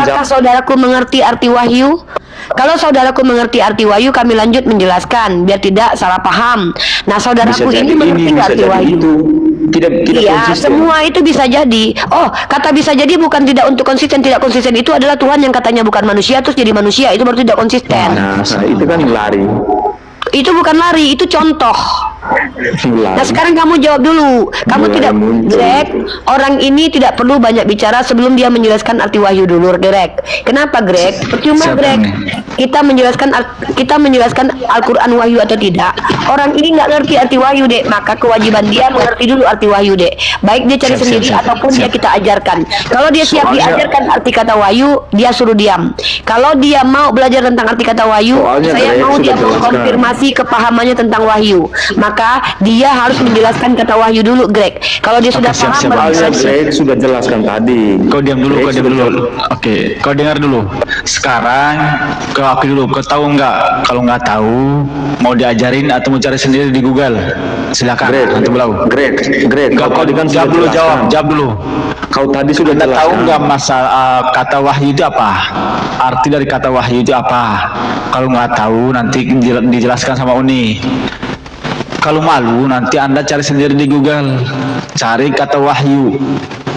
Apakah saudaraku mengerti arti wahyu? Kalau saudaraku mengerti arti wahyu, kami lanjut menjelaskan biar tidak salah paham. Nah, saudaraku ini mengerti nggak arti wahyu? Itu tidak Iya, konsisten. semua itu bisa jadi. Oh, kata bisa jadi bukan tidak untuk konsisten. Tidak konsisten itu adalah Tuhan yang katanya bukan manusia terus jadi manusia. Itu baru tidak konsisten. Nah, itu kan lari. Itu bukan lari, itu contoh. Nah, Lari. sekarang kamu jawab dulu. Kamu Mulai tidak, muncul. Greg, orang ini tidak perlu banyak bicara sebelum dia menjelaskan arti wahyu dulu, Greg. Kenapa, Greg? Percuma, Siapa Greg. nih? Kita menjelaskan Al-Quran wahyu atau tidak. Orang ini nggak ngerti arti wahyu, Dek. Maka kewajiban dia mengerti dulu arti wahyu, Dek. Baik dia cari sendiri ataupun dia kita ajarkan. Kalau dia siap diajarkan arti kata wahyu, dia suruh diam. Kalau dia mau belajar tentang arti kata wahyu, Soalnya, saya Greg, mau sudah dia jelaskan. mengkonfirmasi kepahamannya tentang wahyu. Maka dia harus menjelaskan kata wahyu dulu, Greg. Kalau dia sudah siap, paham, siap. baru Soalnya bisa- Greg sudah jelaskan tadi. Kau diam dulu, Greg kau diam sudah dulu. Oke, kau dengar dulu. Sekarang kau aku dulu. Kau tahu nggak? Kalau nggak tahu, mau diajarin atau mau cari sendiri di Google? Silakan. Greg, Nanti belau. Greg, Kau tadi kan jawab sudah dulu, jelaskan. jawab dulu. Kau tadi sudah Anda tahu jelaskan. nggak masalah kata wahyu itu apa? Arti dari kata wahyu itu apa? Kalau nggak tahu, nanti dijelaskan sama Uni. Kalau malu, nanti Anda cari sendiri di Google. Cari kata wahyu.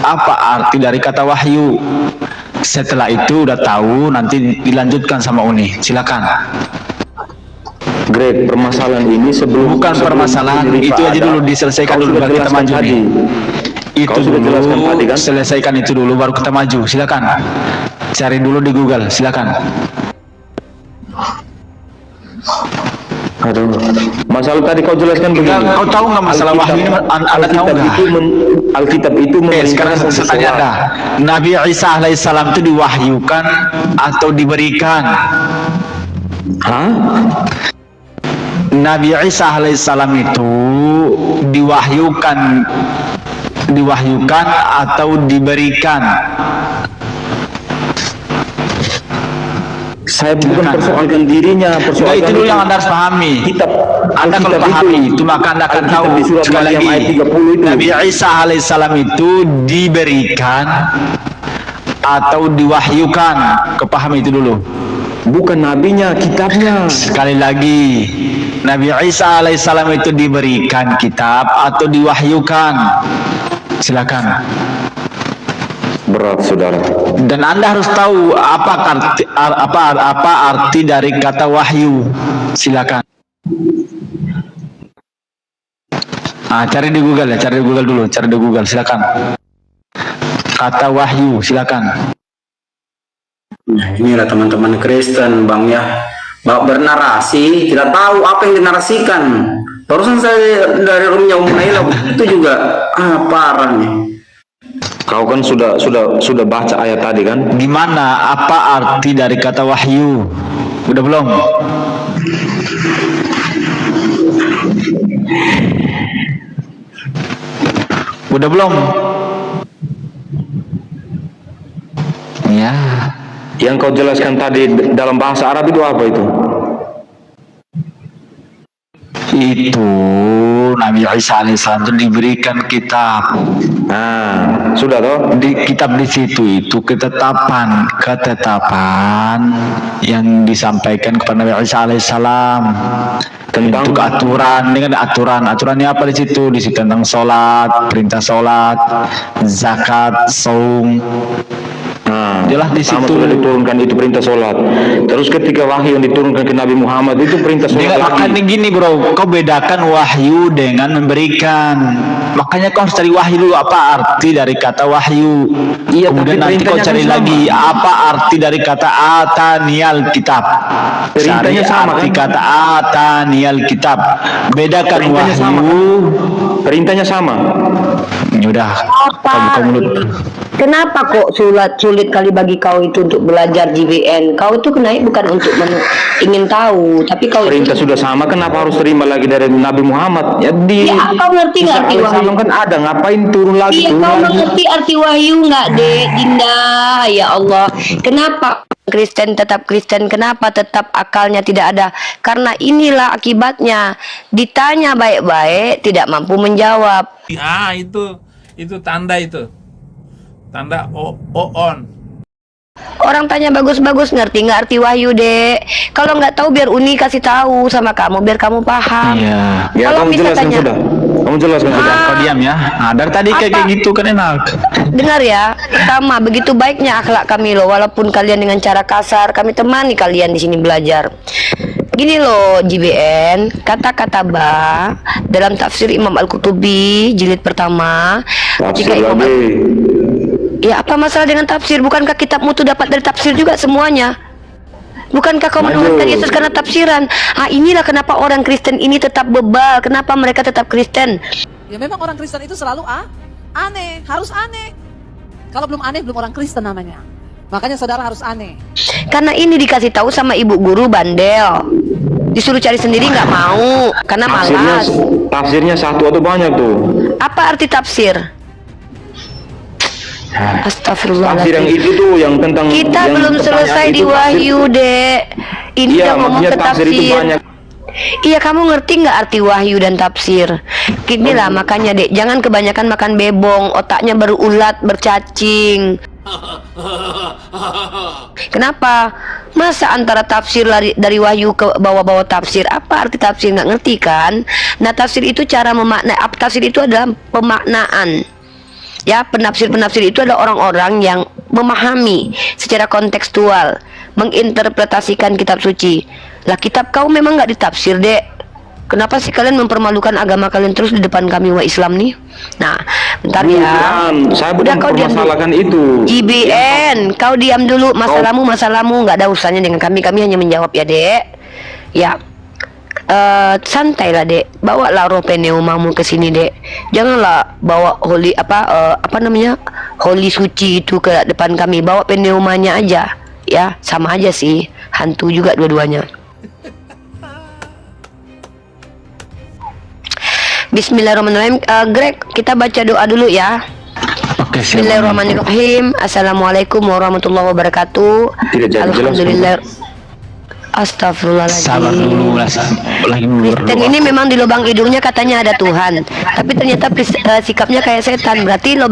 Apa arti dari kata wahyu? Setelah itu udah tahu, nanti dilanjutkan sama Uni. Silakan. Greg, permasalahan ini Bukan permasalahan, itu aja dulu diselesaikan dulu, baru kita maju nih. Itu Kau sudah jelaskan dulu, tadi kan? selesaikan itu dulu, baru kita maju. Silakan. Cari dulu di Google, silakan. Aduh, masalah tadi kau jelaskan begini. Kau tahu nggak masalah wahyu ini? Anda tahu nggak? Alkitab itu Sekarang saya tanya Anda, Nabi Isa alaihissalam itu diwahyukan atau diberikan? Hah? Nabi Isa alaihissalam itu diwahyukan atau diberikan? Saya bukan persoalkan dirinya, Nah, persoalkan itu dulu yang Anda harus pahami. Kitab, Anda kalau Alkitab pahami itu maka Anda akan Alkitab tahu. di surat Sekali Maryam lagi, ayat 30 itu. Nabi Isa alaihissalam itu diberikan atau diwahyukan. Kepahami itu dulu. bukan nabinya, kitabnya. Sekali lagi, Nabi Isa alaihissalam itu diberikan kitab atau diwahyukan? Silakan. Berat, saudara. Dan Anda harus tahu apa arti dari kata wahyu. Silakan. Cari di Google ya, cari di Google dulu, cari di Google, silakan. Kata wahyu, silakan. Nah, inilah teman-teman Kristen, Bang ya. Bernarasi, tidak tahu apa yang dinarasikan. Barusan saya dari roomnya Naila itu juga parah nih. Kau kan sudah baca ayat tadi kan? Gimana? Apa arti dari kata wahyu? Udah belum? Udah belum? Ya. Yang kau jelaskan tadi dalam bahasa Arab itu apa itu? Itu Nabi Isa alaihissalam itu diberikan kitab. Nah, sudah toh? Di kitab di situ itu ketetapan yang disampaikan kepada Nabi Isa alaihissalam Tentang untuk aturan dengan aturannya apa di situ tentang sholat, perintah sholat, zakat, saum. Nah, Jelas di pertama situ. sudah diturunkan itu perintah sholat. Terus ketika wahyu yang diturunkan ke Nabi Muhammad itu perintah sholat Makanya lagi. gini bro, kau bedakan wahyu dengan memberikan. Makanya kau harus cari wahyu dulu, apa arti dari kata wahyu. Iya, Kemudian tapi nanti kau perintahnya cari kan sama. lagi apa arti dari kata atanial kitab. Cari Perintahnya sama, arti kan? kata atanial kitab. Bedakan Perintahnya sama, wahyu. Perintahnya sama. Ya udah, kau buka mulut. Kenapa kok sulit kali bagi kau itu untuk belajar JVN? Kau itu kenai bukan untuk ingin tahu, tapi kau Perintah sudah sama, kenapa harus terima lagi dari Nabi Muhammad? Ya kau ngerti nggak arti wahyu? kan ada, ngapain turun lagi? Iya, kau mengerti arti wahyu nggak, Dek? Dinda, ya Allah. Kenapa Kristen tetap Kristen? Kenapa tetap akalnya tidak ada? Karena inilah akibatnya. Ditanya baik-baik, tidak mampu menjawab. Itu tanda itu. Tanda on. Orang tanya bagus-bagus, ngerti nggak arti wahyu, Dek? Kalau nggak tahu biar Uni kasih tahu sama kamu biar kamu paham. Iya. Ya, Kalau kamu jelaskan misalnya sudah. Kamu jelaskan sudah. Kau diam ya. Nah, dari tadi kayak Apa? gitu kan enak. dengar ya, pertama begitu baiknya akhlak kami loh, walaupun kalian dengan cara kasar, kami temani kalian di sini belajar. Gini loh JBN, kata-kata ba dalam tafsir Imam Al-Qurtubi jilid pertama. Tafsir Imam lagi. Ya apa masalah dengan tafsir? Bukankah kitabmu tuh dapat dari tafsir juga semuanya? Bukankah kau menuhankan Yesus karena tafsiran? Ah, inilah kenapa orang Kristen ini tetap bebal. Kenapa mereka tetap Kristen? Ya memang orang Kristen itu selalu aneh, harus aneh. Kalau belum aneh belum orang Kristen namanya. Makanya saudara harus aneh. Karena ini dikasih tahu sama ibu guru bandel. Disuruh cari sendiri nggak mau karena malas. Tafsirnya satu atau banyak tuh? Apa arti tafsir? Tafsir yang Astagfirullahaladzim. itu tuh yang tentang Kita yang belum pertanyaan selesai itu di Wahyu, Dek. Ini Iya, udah ngomong maksudnya ke tafsir itu tafsir. banyak. Iya, kamu ngerti nggak arti wahyu dan tafsir? Gini lah makanya, Dek, jangan kebanyakan makan bebong, otaknya berulat, bercacing. Kenapa? Masa antara tafsir dari wahyu ke bawa-bawa tafsir? Apa arti tafsir? Nggak ngerti kan? Nah, tafsir itu cara memaknai. Tafsir itu adalah pemaknaan. Ya, penafsir-penafsir itu adalah orang-orang yang memahami secara kontekstual, menginterpretasikan kitab suci. Lah, kitab kau memang nggak ditafsir, Dek. Kenapa sih kalian mempermalukan agama kalian terus di depan kami wa Islam nih? Nah, bentar ya. Bukan, saya Udah, bukan kau diam dulu. mempermasalahkan itu. JBN, kau diam dulu. Masalahmu nggak ada urusannya dengan kami. Kami hanya menjawab ya, Dek. Ya. Santailah, Dek. Bawalah roh pneumamu ke sini, Dek. Janganlah bawa holy apa namanya? Holy suci itu ke depan kami. Bawa pneumanya aja. Ya, sama aja sih. Hantu juga dua-duanya. Bismillahirrahmanirrahim. Greg, kita baca doa dulu ya. Oke, siap. Bismillahirrahmanirrahim. Assalamualaikum warahmatullahi wabarakatuh. Tidak jadi jelas. Alhamdulillah. Sabar dulu, Astagfirullahaladzim. lagi Kristen ini memang di lubang hidungnya katanya ada Tuhan, tapi ternyata sikapnya kayak setan. Berarti di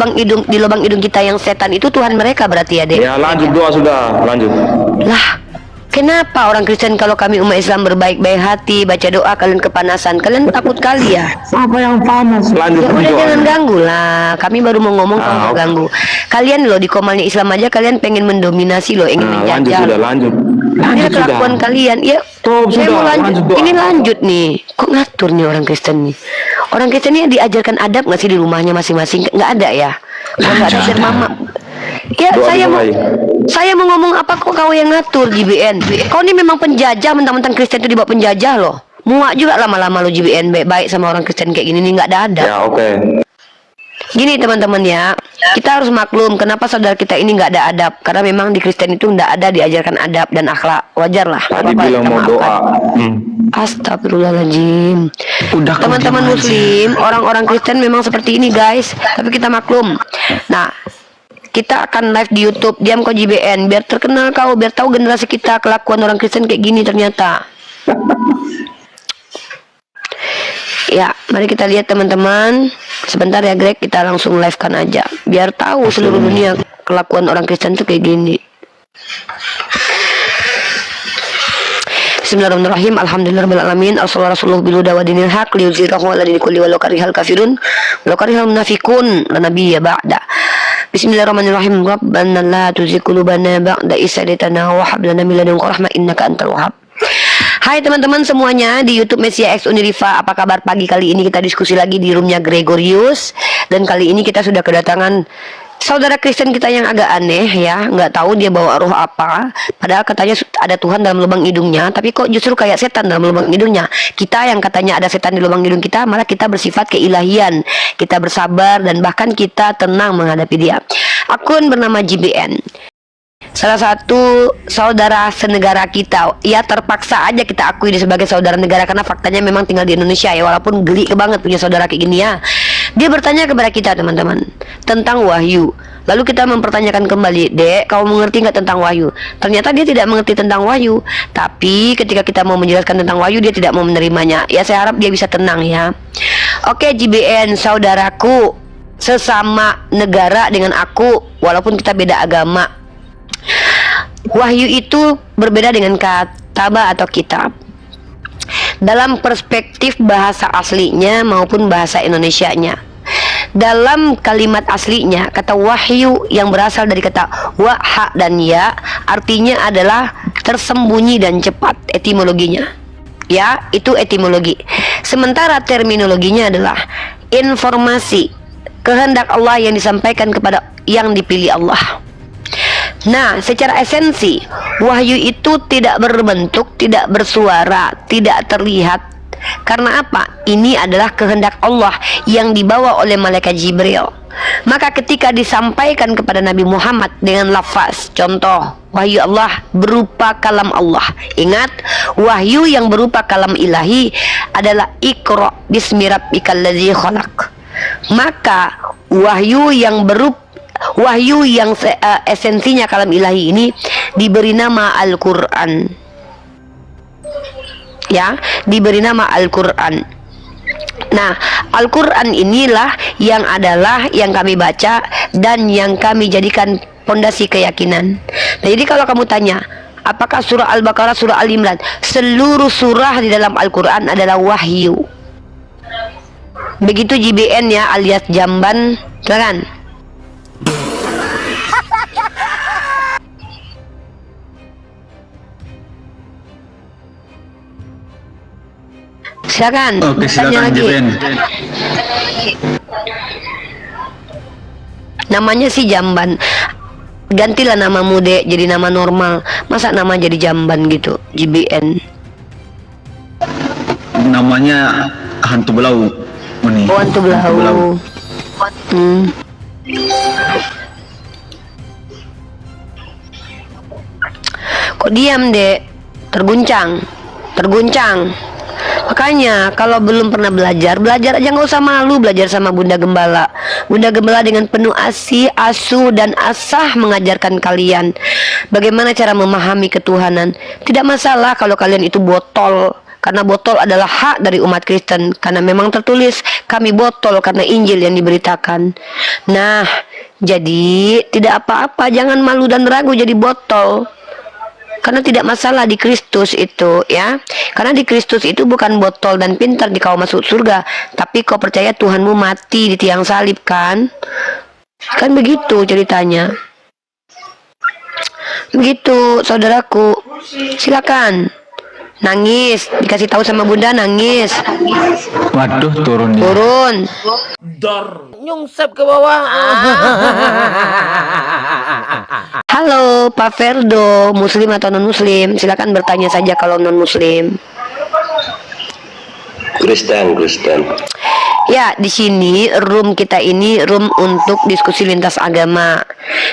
lubang hidung kita yang setan itu Tuhan mereka berarti ya, Dek? Ya, lanjut doa sudah, lanjut. Lah, kenapa orang Kristen kalau kami umat Islam berbaik-baik hati, baca doa kalian kepanasan? Kalian takut kali ya? Apa yang panas? Lanjut Ya udah doa. jangan ganggu lah. Kami baru mau ngomong kamu oke. ganggu. Kalian loh di Komalnya Islam aja kalian pengen mendominasi loh, ingin Nah, lanjut menjajah. sudah, lanjut. Ini Lanjut sudah. kelakuan kalian. Ya, Stop, saya sudah, mau lanjut. lanjut doa. Ini lanjut nih. Kok ngatur nih orang Kristen nih? Orang Kristen ini diajarkan adab nggak sih di rumahnya masing-masing? Nggak ada ya? Nggak ada sir mama. Ya, Doa saya dimulai. mau ngomong apa kok kau yang ngatur, JBN? Kau ini memang penjajah, mentang-mentang Kristen itu dibawa penjajah loh. Muak juga lama-lama lo JBN baik sama orang Kristen kayak gini nih, nggak ada adab. Ya, oke. Gini teman-teman ya, kita harus maklum kenapa saudara kita ini nggak ada adab, karena memang di Kristen itu nggak ada diajarkan adab dan akhlak. Wajar lah. Tadi Apa-apa, bilang kita mau maafkan. doa. Astagfirullahaladzim. Udah, kau Teman-teman diam aja. muslim, orang-orang Kristen memang seperti ini guys, tapi kita maklum. Nah, kita akan live di YouTube. Diam kau JBN, biar terkenal kau, biar tahu generasi kita kelakuan orang Kristen kayak gini ternyata. Ya, mari kita lihat teman-teman. Sebentar ya Greg, kita langsung live kan aja, biar tahu seluruh dunia kelakuan orang Kristen tuh kayak gini. Bismillahirrahmanirrahim. Alhamdulillahirrahmanirrahim. Rasulullah bilhuda wa dinil haq liyuzhirahu ala dini kulli walau karihal kafirun walau karihal munafiqun la nabiyya ba'da. Bismillahirrahmanirrahim. Rabbana la tuzigh qulubana ba'da idh hadaytana wa hab lana min ladunka rahmah innaka antal wahhab. Hai teman-teman semuanya di YouTube Mesia X Uniriva. Apa kabar pagi kali ini? Kita diskusi lagi di roomnya Gregorius. Dan kali ini kita sudah kedatangan saudara Kristen kita yang agak aneh ya. Nggak tahu dia bawa roh apa. Padahal katanya ada Tuhan dalam lubang hidungnya, tapi kok justru kayak setan dalam lubang hidungnya. Kita yang katanya ada setan di lubang hidung kita, malah kita bersifat keilahian. Kita bersabar dan bahkan kita tenang menghadapi dia. Akun bernama JBN, salah satu saudara senegara kita. Ya terpaksa aja kita akui dia sebagai saudara negara, karena faktanya memang tinggal di Indonesia ya. Walaupun geli banget punya saudara kayak gini ya. Dia bertanya kepada kita teman-teman tentang wahyu. Lalu kita mempertanyakan kembali, Dek, kau mengerti nggak tentang wahyu? Ternyata dia tidak mengerti tentang wahyu. Tapi ketika kita mau menjelaskan tentang wahyu, dia tidak mau menerimanya. Ya saya harap dia bisa tenang ya. Oke JBN, saudaraku sesama negara dengan aku, walaupun kita beda agama. Wahyu itu berbeda dengan kataba atau kitab dalam perspektif bahasa aslinya maupun bahasa Indonesianya. Dalam kalimat aslinya, kata wahyu yang berasal dari kata waha dan ya artinya adalah tersembunyi dan cepat, etimologinya. Ya, itu etimologi. Sementara terminologinya adalah informasi kehendak Allah yang disampaikan kepada yang dipilih Allah. Nah, secara esensi, wahyu itu tidak berbentuk, tidak bersuara, tidak terlihat. Karena apa? Ini adalah kehendak Allah yang dibawa oleh malaikat Jibril. Maka ketika disampaikan kepada Nabi Muhammad dengan lafaz, contoh, wahyu Allah berupa kalam Allah. Ingat, wahyu yang berupa kalam ilahi adalah Iqra bismi rabbikal ladzi khalaq. Maka wahyu yang esensinya kalam ilahi ini diberi nama Al-Quran. Ya, diberi nama Al-Quran. Nah, Al-Quran inilah yang kami baca dan yang kami jadikan pondasi keyakinan. Nah, jadi kalau kamu tanya, apakah surah Al-Baqarah, surah Al-Imran, seluruh surah di dalam Al-Quran adalah wahyu. Begitu JBN ya, alias jamban, silakan. Silakan. Oke, tanya silakan lagi. JBN. Namanya si jamban. Gantilah nama mude jadi nama normal. Masa nama jadi jamban gitu, JBN. Namanya hantu belau. Ini. Oh, hantu belau. Kok diam, Dek? Terguncang. Makanya kalau belum pernah belajar aja nggak usah malu belajar sama Bunda Gembala. Bunda Gembala dengan penuh asih, asuh dan asah mengajarkan kalian bagaimana cara memahami ketuhanan. Tidak masalah kalau kalian itu botol, karena botol adalah hak dari umat Kristen. Karena memang tertulis kami botol karena Injil yang diberitakan. Nah, jadi tidak apa-apa, jangan malu dan ragu jadi botol. Karena tidak masalah di Kristus itu, ya. Karena di Kristus itu bukan botol dan pintar di kau masuk surga, tapi kau percaya Tuhanmu mati di tiang salib, kan? Kan begitu ceritanya. Begitu, saudaraku. Silakan. Nangis, dikasih tahu sama Bunda, nangis. Waduh, turun dia. Turun. Nyungsep ke bawah. Halo, Pak Ferdo, Muslim atau non Muslim? Silakan bertanya saja kalau non Muslim. Kristen. Ya, di sini room kita ini room untuk diskusi lintas agama.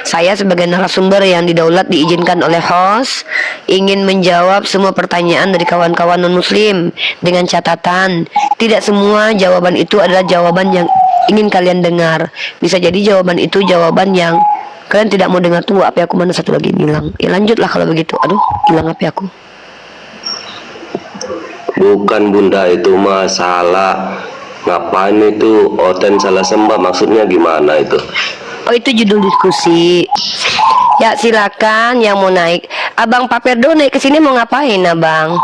Saya sebagai narasumber yang didaulat diizinkan oleh host ingin menjawab semua pertanyaan dari kawan-kawan non-muslim dengan catatan tidak semua jawaban itu adalah jawaban yang ingin kalian dengar. Bisa jadi jawaban itu jawaban yang kalian tidak mau dengar. Tunggu, HP aku mana satu lagi hilang. Ya lanjutlah kalau begitu. Aduh, hilang HP aku. Bukan Bunda, itu masalah ngapain itu Oten salah sembah, maksudnya gimana itu? Oh, itu judul diskusi. Ya, silakan yang mau naik. Abang Pak Ferdo naik ke sini mau ngapain, Abang?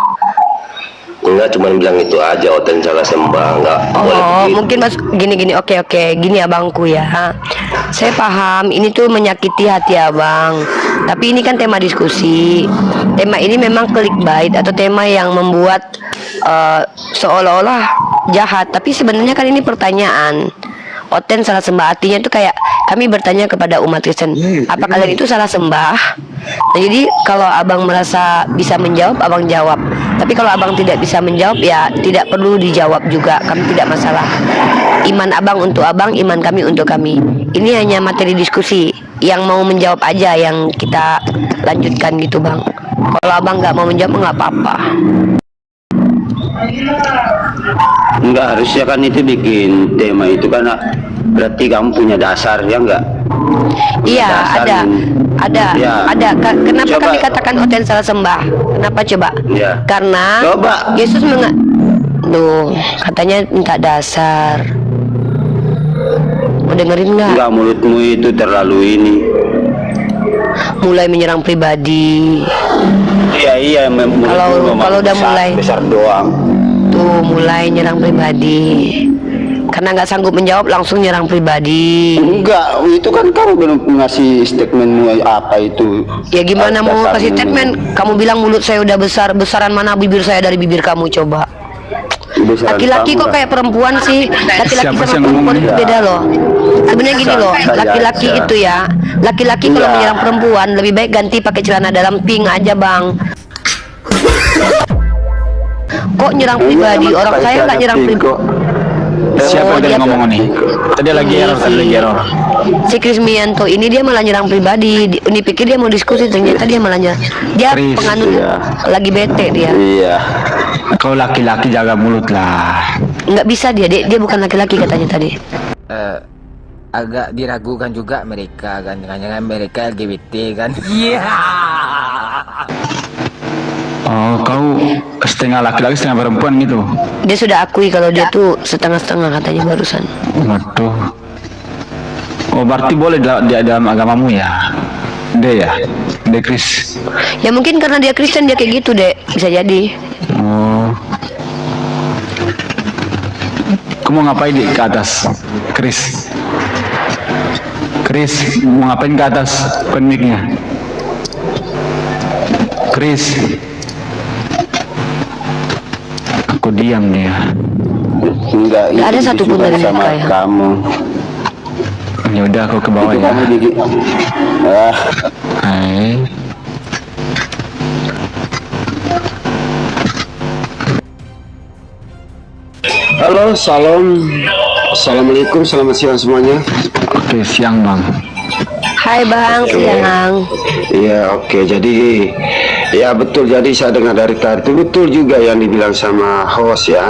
Enggak, cuma bilang itu aja, Oten salah sembah, enggak boleh Oh, begitu. mungkin mas gini. Oke. Gini abangku ya. Saya paham ini tuh menyakiti hati abang. Tapi ini kan tema diskusi. Tema ini memang clickbait atau tema yang membuat seolah-olah jahat. Tapi sebenarnya kan ini pertanyaan. Oten salah sembah, artinya itu kayak kami bertanya kepada umat Kristen, apa kalian itu salah sembah? Nah, jadi kalau abang merasa bisa menjawab, abang jawab. Tapi kalau abang tidak bisa menjawab, ya tidak perlu dijawab juga. Kami tidak masalah. Iman abang untuk abang, iman kami untuk kami. Ini hanya materi diskusi. Yang mau menjawab aja yang kita lanjutkan gitu, Bang. Kalau abang nggak mau menjawab, nggak apa-apa. Enggak, harusnya kan itu bikin tema itu kan berarti kamu punya dasar, ya enggak? Iya, Dasar ada. Ya. Kenapa Coba. kami katakan Oten salah sembah? Kenapa coba? Ya. Karena Coba. Yesus Duh, katanya minta dasar. Mau dengerin nggak? Enggak, mulutmu itu terlalu ini. mulai menyerang pribadi. Iya, Kalau udah mulai besar doang. tuh mulai nyerang pribadi. Karena nggak sanggup menjawab langsung nyerang pribadi. Enggak, itu kan kamu belum ngasih statementmu apa itu. Ya gimana mau Dasarnya kasih statement? Kamu bilang mulut saya udah besar, besaran mana bibir saya dari bibir kamu coba? Besaran Laki-laki kamu kok lah. kayak perempuan sih. Laki-laki Siapa sama sih yang perempuan ngomong itu ini? beda loh. Sebenarnya gini loh, Saya laki-laki aja. itu ya, laki-laki kalau Iya. menyerang perempuan lebih baik ganti pakai celana dalam pink aja bang. Kok nyerang pribadi? Iya, Orang emang saya nggak nyerang pribadi. Siapa yang tadi dia- ngomong nih? Tadi lagi error, tadi lagi error. Si Krismianto ini dia malah nyerang pribadi. Ini pikir dia mau diskusi, ternyata dia malah nyerang. Dia Kris, penganut lagi bete dia. Iya. Kau laki-laki jaga mulut lah. Nggak bisa dia bukan laki-laki katanya tadi. Agak diragukan juga mereka kan, jangan-jangan mereka LGBT kan. Iya. Oh, kau setengah laki-laki setengah perempuan gitu. Dia sudah akui kalau dia tuh setengah-setengah katanya barusan. Waduh. Oh, berarti boleh di dalam agamamu ya? Dek ya? Dek Kris. Ya mungkin karena dia Kristen dia kayak gitu deh, bisa jadi. Oh. Kamu mau ngapain di ke atas? Kris. Kris, mau ngapain ke atas mic-nya? Kris. Aku diam dia. Enggak, Nggak ada itu satupun disukai dari sama mereka ya. kamu. Ya udah, aku ke bawah Itu ya. kamu Hai. Halo, salam. Assalamualaikum, selamat siang semuanya. Oke, siang bang. Hai bang, siang. Iya, oke. Jadi, ya betul. Jadi saya dengar dari tadi itu betul juga yang dibilang sama host ya.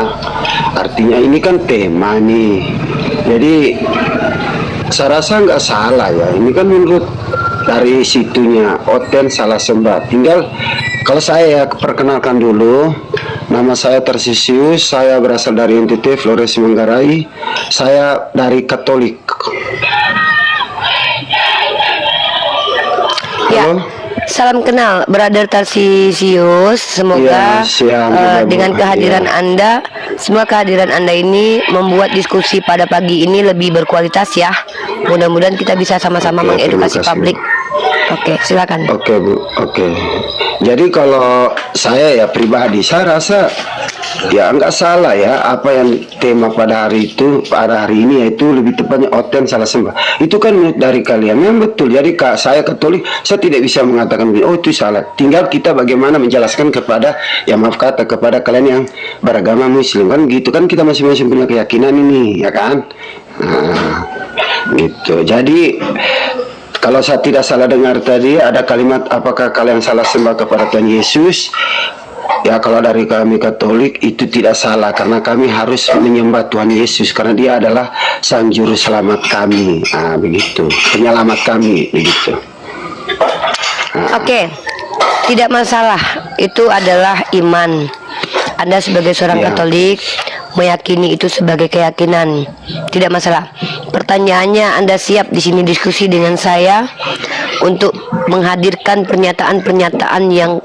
Artinya ini kan tema nih. Jadi, saya rasa nggak salah ya. Ini kan menurut dari situnya Oten salah sembah. Tinggal kalau saya perkenalkan dulu. Nama saya Tarsisius, saya berasal dari NTT Flores Manggarai. Saya dari Katolik. Ya, Halo? salam kenal, Brother Tarsisius. Semoga Ya, siang juga, Bu. dengan kehadiran Ya. Anda, semua kehadiran Anda ini membuat diskusi pada pagi ini lebih berkualitas ya. Mudah-mudahan kita bisa sama-sama Oke, mengedukasi terima kasih, publik. Oke, silakan. Oke Bu, oke. Jadi kalau saya ya pribadi, saya rasa ya nggak salah ya apa yang tema pada hari ini yaitu lebih tepatnya Oten salah sembah. Itu kan menurut dari kalian memang betul. Jadi kak saya Katolik, saya tidak bisa mengatakan oh itu salah. Tinggal kita bagaimana menjelaskan kepada ya maaf kata kepada kalian yang beragama Muslim kan gitu kan kita masing-masing punya keyakinan ini ya kan. Nah, gitu. Jadi kalau saya tidak salah dengar tadi ada kalimat apakah kalian salah sembah kepada Tuhan Yesus? Ya kalau dari kami Katolik itu tidak salah karena kami harus menyembah Tuhan Yesus karena dia adalah Sang Juru Selamat kami. Nah, begitu. Penyelamat kami begitu. Oke, tidak masalah. Itu adalah iman. Anda sebagai seorang Ya. Katolik meyakini itu sebagai keyakinan. Tidak masalah. Pertanyaannya, Anda siap di sini diskusi dengan saya untuk menghadirkan pernyataan-pernyataan yang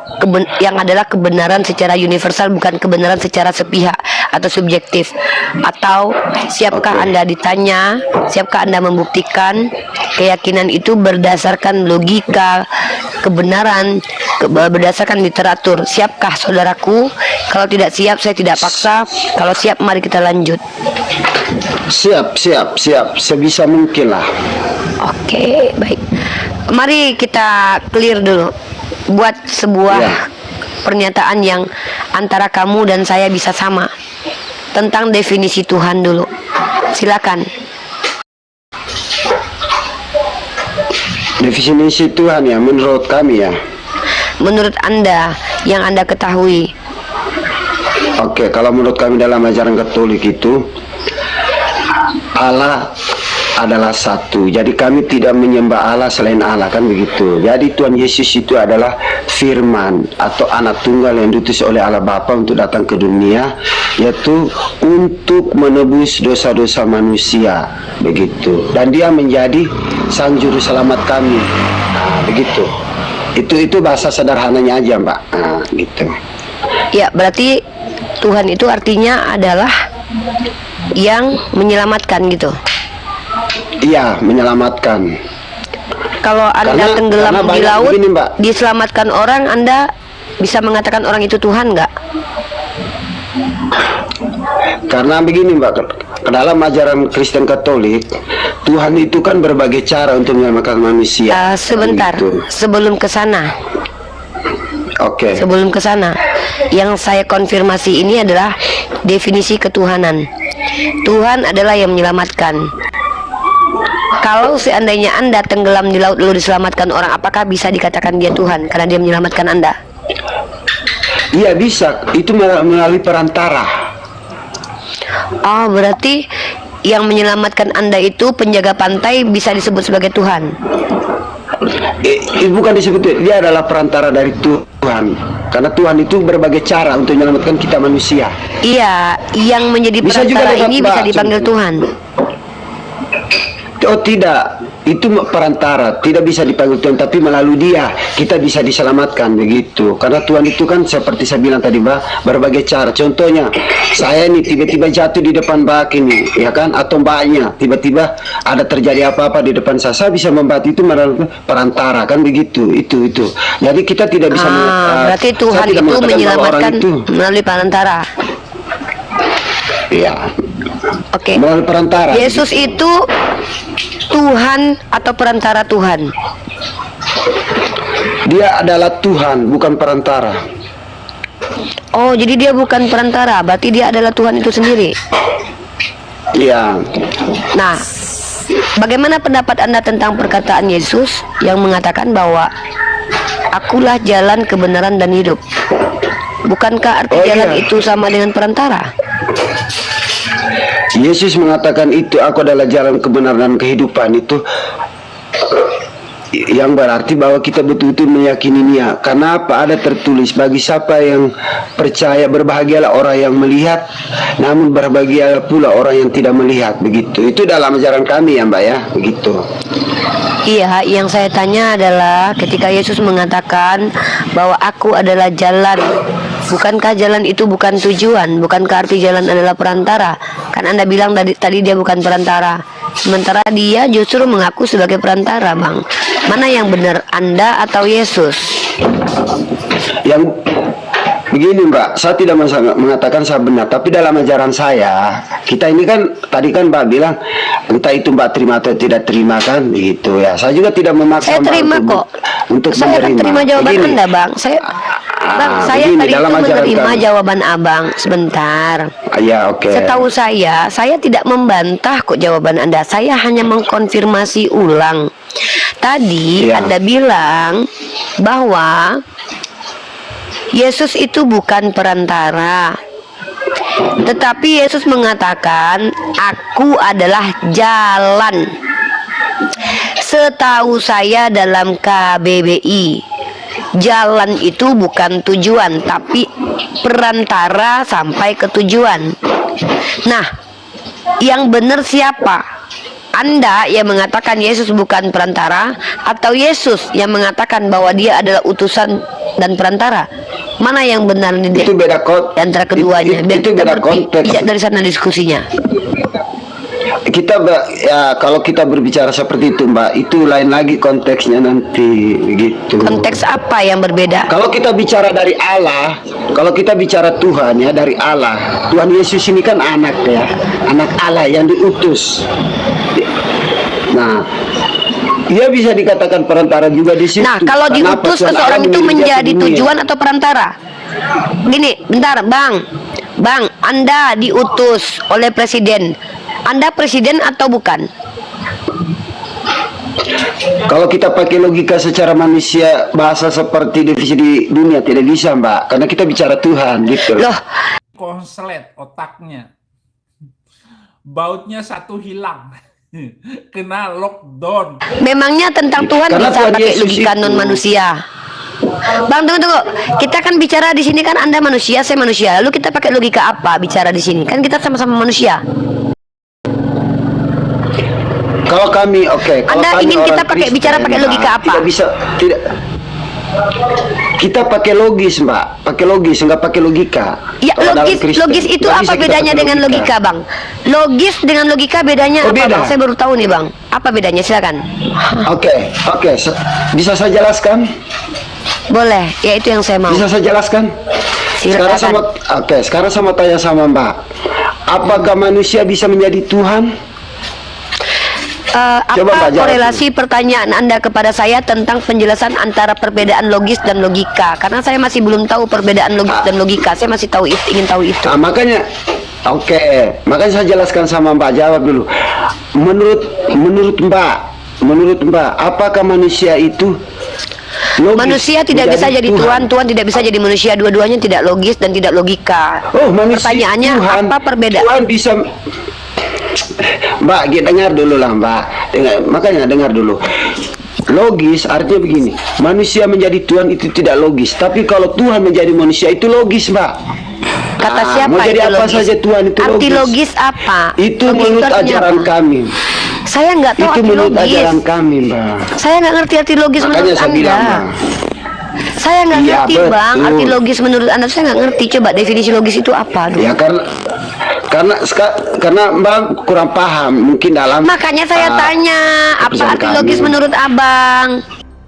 adalah kebenaran secara universal, bukan kebenaran secara sepihak atau subjektif. Atau siapkah Anda ditanya, siapkah Anda membuktikan keyakinan itu berdasarkan logika, kebenaran, berdasarkan literatur. Siapkah saudaraku? Kalau tidak siap, saya tidak paksa. Kalau siap, mari kita lanjut. Siap. Sebisa mungkin lah. Oke, baik. Mari kita clear dulu. Buat sebuah Ya. pernyataan yang antara kamu dan saya bisa sama. Tentang definisi Tuhan dulu. Silakan. Definisi Tuhan ya menurut kami ya. Menurut Anda, yang Anda ketahui. Oke, kalau menurut kami dalam ajaran Katolik itu Allah adalah satu. Jadi kami tidak menyembah Allah selain Allah kan begitu. Jadi Tuhan Yesus itu adalah firman atau anak tunggal yang diutus oleh Allah Bapa untuk datang ke dunia yaitu untuk menebus dosa-dosa manusia begitu. Dan dia menjadi sang juru selamat kami. Nah, begitu. Itu bahasa sederhananya aja, Mbak. Nah, gitu. Ya, berarti Tuhan itu artinya adalah yang menyelamatkan gitu. Iya, menyelamatkan. Kalau Anda tenggelam karena di banyak laut, begini, Mbak. diselamatkan orang, Anda bisa mengatakan orang itu Tuhan nggak? Karena begini, Mbak, ke dalam ajaran Kristen Katolik, Tuhan itu kan berbagai cara untuk menyelamatkan manusia. Sebentar, Gitu. sebelum ke sana. Oke. Sebelum ke sana, yang saya konfirmasi ini adalah definisi ketuhanan. Tuhan adalah yang menyelamatkan. Kalau seandainya Anda tenggelam di laut lalu diselamatkan orang, apakah bisa dikatakan dia Tuhan karena dia menyelamatkan Anda? Iya, bisa. Itu melalui perantara. Oh, berarti yang menyelamatkan Anda itu penjaga pantai bisa disebut sebagai Tuhan. Bukan disebut, dia adalah perantara dari Tuhan. Karena Tuhan itu berbagai cara untuk menyelamatkan kita manusia. Iya, yang menjadi Bisa juga perantara dengan ini Mbak, bisa dipanggil Tuhan. Oh tidak, itu perantara, tidak bisa dipanggil Tuhan, tapi melalui dia kita bisa diselamatkan begitu. Karena Tuhan itu kan seperti saya bilang tadi, Mbak, berbagai cara. Contohnya, saya ini tiba-tiba jatuh di depan Mbak ini, ya kan? Atau Mbaknya tiba-tiba ada terjadi apa-apa di depan saya bisa membantu itu melalui perantara, kan begitu. Itu. Jadi kita tidak bisa. Berarti Tuhan saya tidak itu mengatakan bahwa orang menyelamatkan itu, melalui perantara. ya, Oke. melalui perantara. Yesus itu Tuhan atau perantara Tuhan? Dia adalah Tuhan, bukan perantara. Oh, jadi dia bukan perantara, berarti dia adalah Tuhan itu sendiri. Iya. Nah, bagaimana pendapat Anda tentang perkataan Yesus yang mengatakan bahwa akulah jalan, kebenaran, dan hidup? Bukankah arti jalan iya. itu sama dengan perantara? Yesus mengatakan itu, aku adalah jalan, kebenaran, dan kehidupan. Itu yang berarti bahwa kita betul-betul meyakini dia. Karena apa? Ada tertulis, bagi siapa yang percaya, berbahagialah orang yang melihat, namun berbahagialah pula orang yang tidak melihat. Begitu. Itu dalam ajaran kami ya, Mbak ya. Begitu. Iya, yang saya tanya adalah ketika Yesus mengatakan bahwa aku adalah jalan, bukankah jalan itu bukan tujuan? Bukankah arti jalan adalah perantara? Kan Anda bilang tadi dia bukan perantara, sementara dia justru mengaku sebagai perantara, Bang. Mana yang benar, Anda atau Yesus? Yang begini, Mbak, saya tidak mengatakan saya benar, tapi dalam ajaran saya, kita ini kan tadi kan Mbak bilang entah itu Mbak terima atau tidak terima kan, begitu ya. Saya juga tidak memaksa Saya terima Mbak kok. untuk Saya akan menerima. terima jawaban Begini. Anda, Bang. Saya Begini, tadi dalam itu ajaran menerima kami. jawaban Abang. Sebentar. Ya, oke. Setahu saya tidak membantah kok jawaban Anda. Saya hanya mengkonfirmasi ulang. Tadi Iya. Anda bilang bahwa Yesus itu bukan perantara. Tetapi Yesus mengatakan, aku adalah jalan. Setahu saya dalam KBBI, jalan itu bukan tujuan, tapi perantara sampai ke tujuan. Nah, yang benar siapa? Anda yang mengatakan Yesus bukan perantara, atau Yesus yang mengatakan bahwa dia adalah utusan dan perantara? Mana yang benar nih, Itu beda antara keduanya? Biar itu kita beda konteks. berpijak dari sana diskusinya. Ya kalau kita berbicara seperti itu, Mbak, itu lain lagi konteksnya nanti gitu. Konteks apa yang berbeda? Kalau kita bicara dari Allah, kalau kita bicara Tuhan ya, dari Allah, Tuhan Yesus ini kan anak ya, anak Allah yang diutus. Nah, dia bisa dikatakan perantara juga di situ. Nah, kalau Kenapa? diutus Tuhan seseorang Allah itu mengirim dia ke menjadi dunia. tujuan atau perantara? Gini, bentar, Bang, Anda diutus oleh presiden. Anda presiden atau bukan? Kalau kita pakai logika secara manusia, bahasa seperti divisi di dunia tidak bisa, Mbak, karena kita bicara Tuhan gitu. Loh, Konslet otaknya, bautnya satu hilang. Kena lockdown. memangnya tentang Tuhan Karena bisa Tuhan pakai Yesus logika itu- non manusia? Bang, tunggu. Kita kan bicara di sini kan Anda manusia, saya manusia. Lalu kita pakai logika apa bicara di sini? Kan kita sama-sama manusia. Kalau kami, oke. Kalau Anda kami ingin orang kita pakai Kristen, bicara pakai logika Mbak, apa? Tidak bisa, tidak. Kita pakai logis, Mbak. Pakai logis, nggak pakai logika. Ya, Kalau dalam Kristen, logis itu nggak apa bisa kita bedanya pakai dengan logika, Bang? Logis dengan logika bedanya Oh, apa, beda. Bang? Saya baru tahu nih, Bang. Apa bedanya? Silakan. Oke, bisa saya jelaskan? Boleh, ya itu yang saya mau. Bisa saya jelaskan? Silakan. Sekarang sama tanya sama Mbak. Apakah manusia bisa menjadi Tuhan? Coba Mbak Apa jawab korelasi pertanyaan Anda kepada saya tentang penjelasan antara perbedaan logis dan logika? Karena saya masih belum tahu perbedaan logis dan logika. Saya masih ingin tahu itu. Nah, makanya saya jelaskan sama Mbak, jawab dulu. Menurut Mbak, apakah manusia itu logis? Manusia tidak bisa jadi Tuhan, Tuhan tidak bisa jadi manusia. Dua-duanya tidak logis dan tidak logika. Oh, manusia. Pertanyaannya, Tuhan, apa perbedaan? Tuhan bisa. Mbak, dengar dulu lah, Mbak. Makanya dengar dulu. Logis artinya begini, manusia menjadi Tuhan itu tidak logis. Tapi kalau Tuhan menjadi manusia itu logis, Mbak. Kata siapa mau jadi itu apa logis? saja Tuhan itu Arti logis. logis apa? Itu Logis menurut artinya ajaran apa? kami. Saya nggak tahu Itu arti menurut logis. ajaran kami, Mbak. Saya nggak ngerti arti logis Makanya menurut saya Anda. bilang, Mbak. Saya nggak Iya, ngerti, Bang. betul. Arti logis menurut Anda saya nggak ngerti. Coba definisi logis itu apa? Aduh. Ya karena Mbak kurang paham mungkin dalam. Makanya saya tanya, apa kepercayaan arti kami. logis menurut Abang?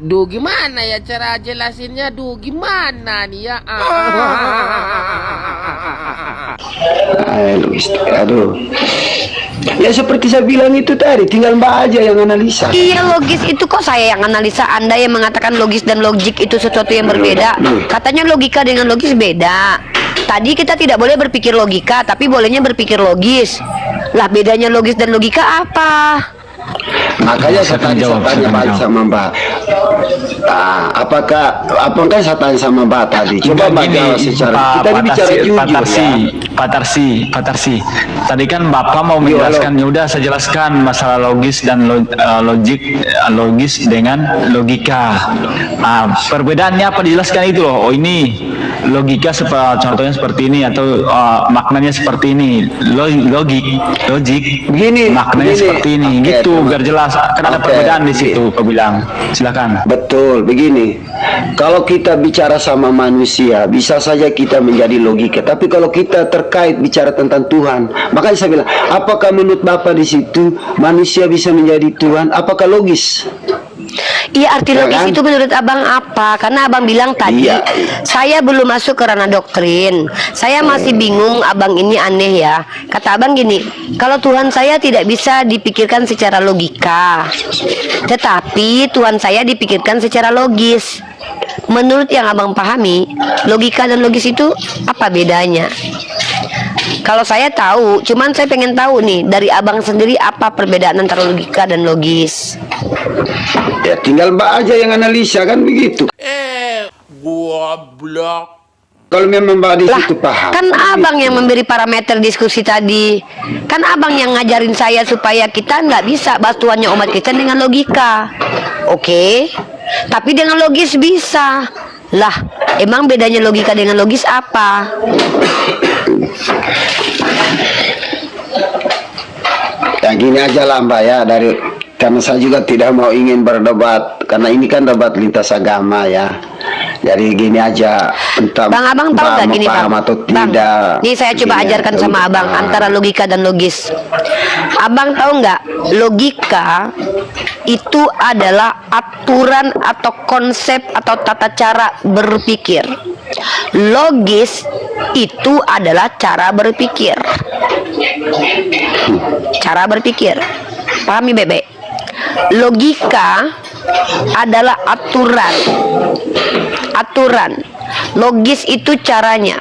Duh, gimana ya cara jelasinnya? Duh, gimana nih ya? Logis, aduh. Ya seperti saya bilang itu tadi, tinggal Mbak aja yang analisa. Iya, logis itu kok saya yang analisa, Anda yang mengatakan logis dan logik itu sesuatu yang berbeda. Katanya logika dengan logis beda. Tadi kita tidak boleh berpikir logika, tapi bolehnya berpikir logis. Lah, bedanya logis dan logika apa? Makanya saya tanya balik sama Mbak. Apakah saya tanya sama Mbak tadi? Coba Mbak jawab secara. Kita ini bicara jujur ya. Pak Tarsi. Tadi kan Bapak mau menjelaskan, ya udah saya jelaskan masalah logis dan logis dengan logika. Perbedaannya apa, dijelaskan itu loh. Oh, ini logika contohnya seperti ini, atau maknanya seperti ini. Logik Begini, maknanya seperti ini. Oke, Gitu teman. biar jelas. Kan ada perbedaan di situ, Pak bilang. Silakan. Betul, begini. Kalau kita bicara sama manusia, bisa saja kita menjadi logika. Tapi kalau kita terkait bicara tentang Tuhan, makanya saya bilang, apakah menurut Bapak di situ manusia bisa menjadi Tuhan? Apakah logis? Iya, arti Ya logis kan? itu menurut Abang apa? Karena Abang bilang tadi, Iya. saya belum masuk ke ranah doktrin. Saya masih bingung, Abang ini aneh ya. Kata Abang gini, kalau Tuhan saya tidak bisa dipikirkan secara logika, tetapi Tuhan saya dipikirkan secara logis. Menurut yang Abang pahami, logika dan logis itu apa bedanya? Kalau saya tahu, cuman saya pengen tahu nih dari Abang sendiri apa perbedaan antara logika dan logis. Ya tinggal Mbak aja yang analisa, kan begitu. Goblok. Kalau memang Mbak di Lah, situ paham. kan Abang yang memberi parameter diskusi tadi. Kan Abang yang ngajarin saya supaya kita nggak bisa bahas Tuhannya umat kita dengan logika. Oke, tapi dengan logis bisa. Lah, emang bedanya logika dengan logis apa? Ya gini aja lah Mbak ya, karena saya juga tidak mau ingin berdebat, karena ini kan debat lintas agama ya. Jadi gini aja, entah Bang, Abang tahu Mbak nggak gini, mau Bang? paham atau Bang, tidak. nih saya coba Gini ajarkan aja, sama udah Abang paham. antara logika dan logis. Abang tahu nggak, logika itu adalah aturan atau konsep atau tata cara berpikir. Logis itu adalah cara berpikir. Cara berpikir. Pahami, Bebe? Logika adalah aturan. Aturan. Logis itu caranya.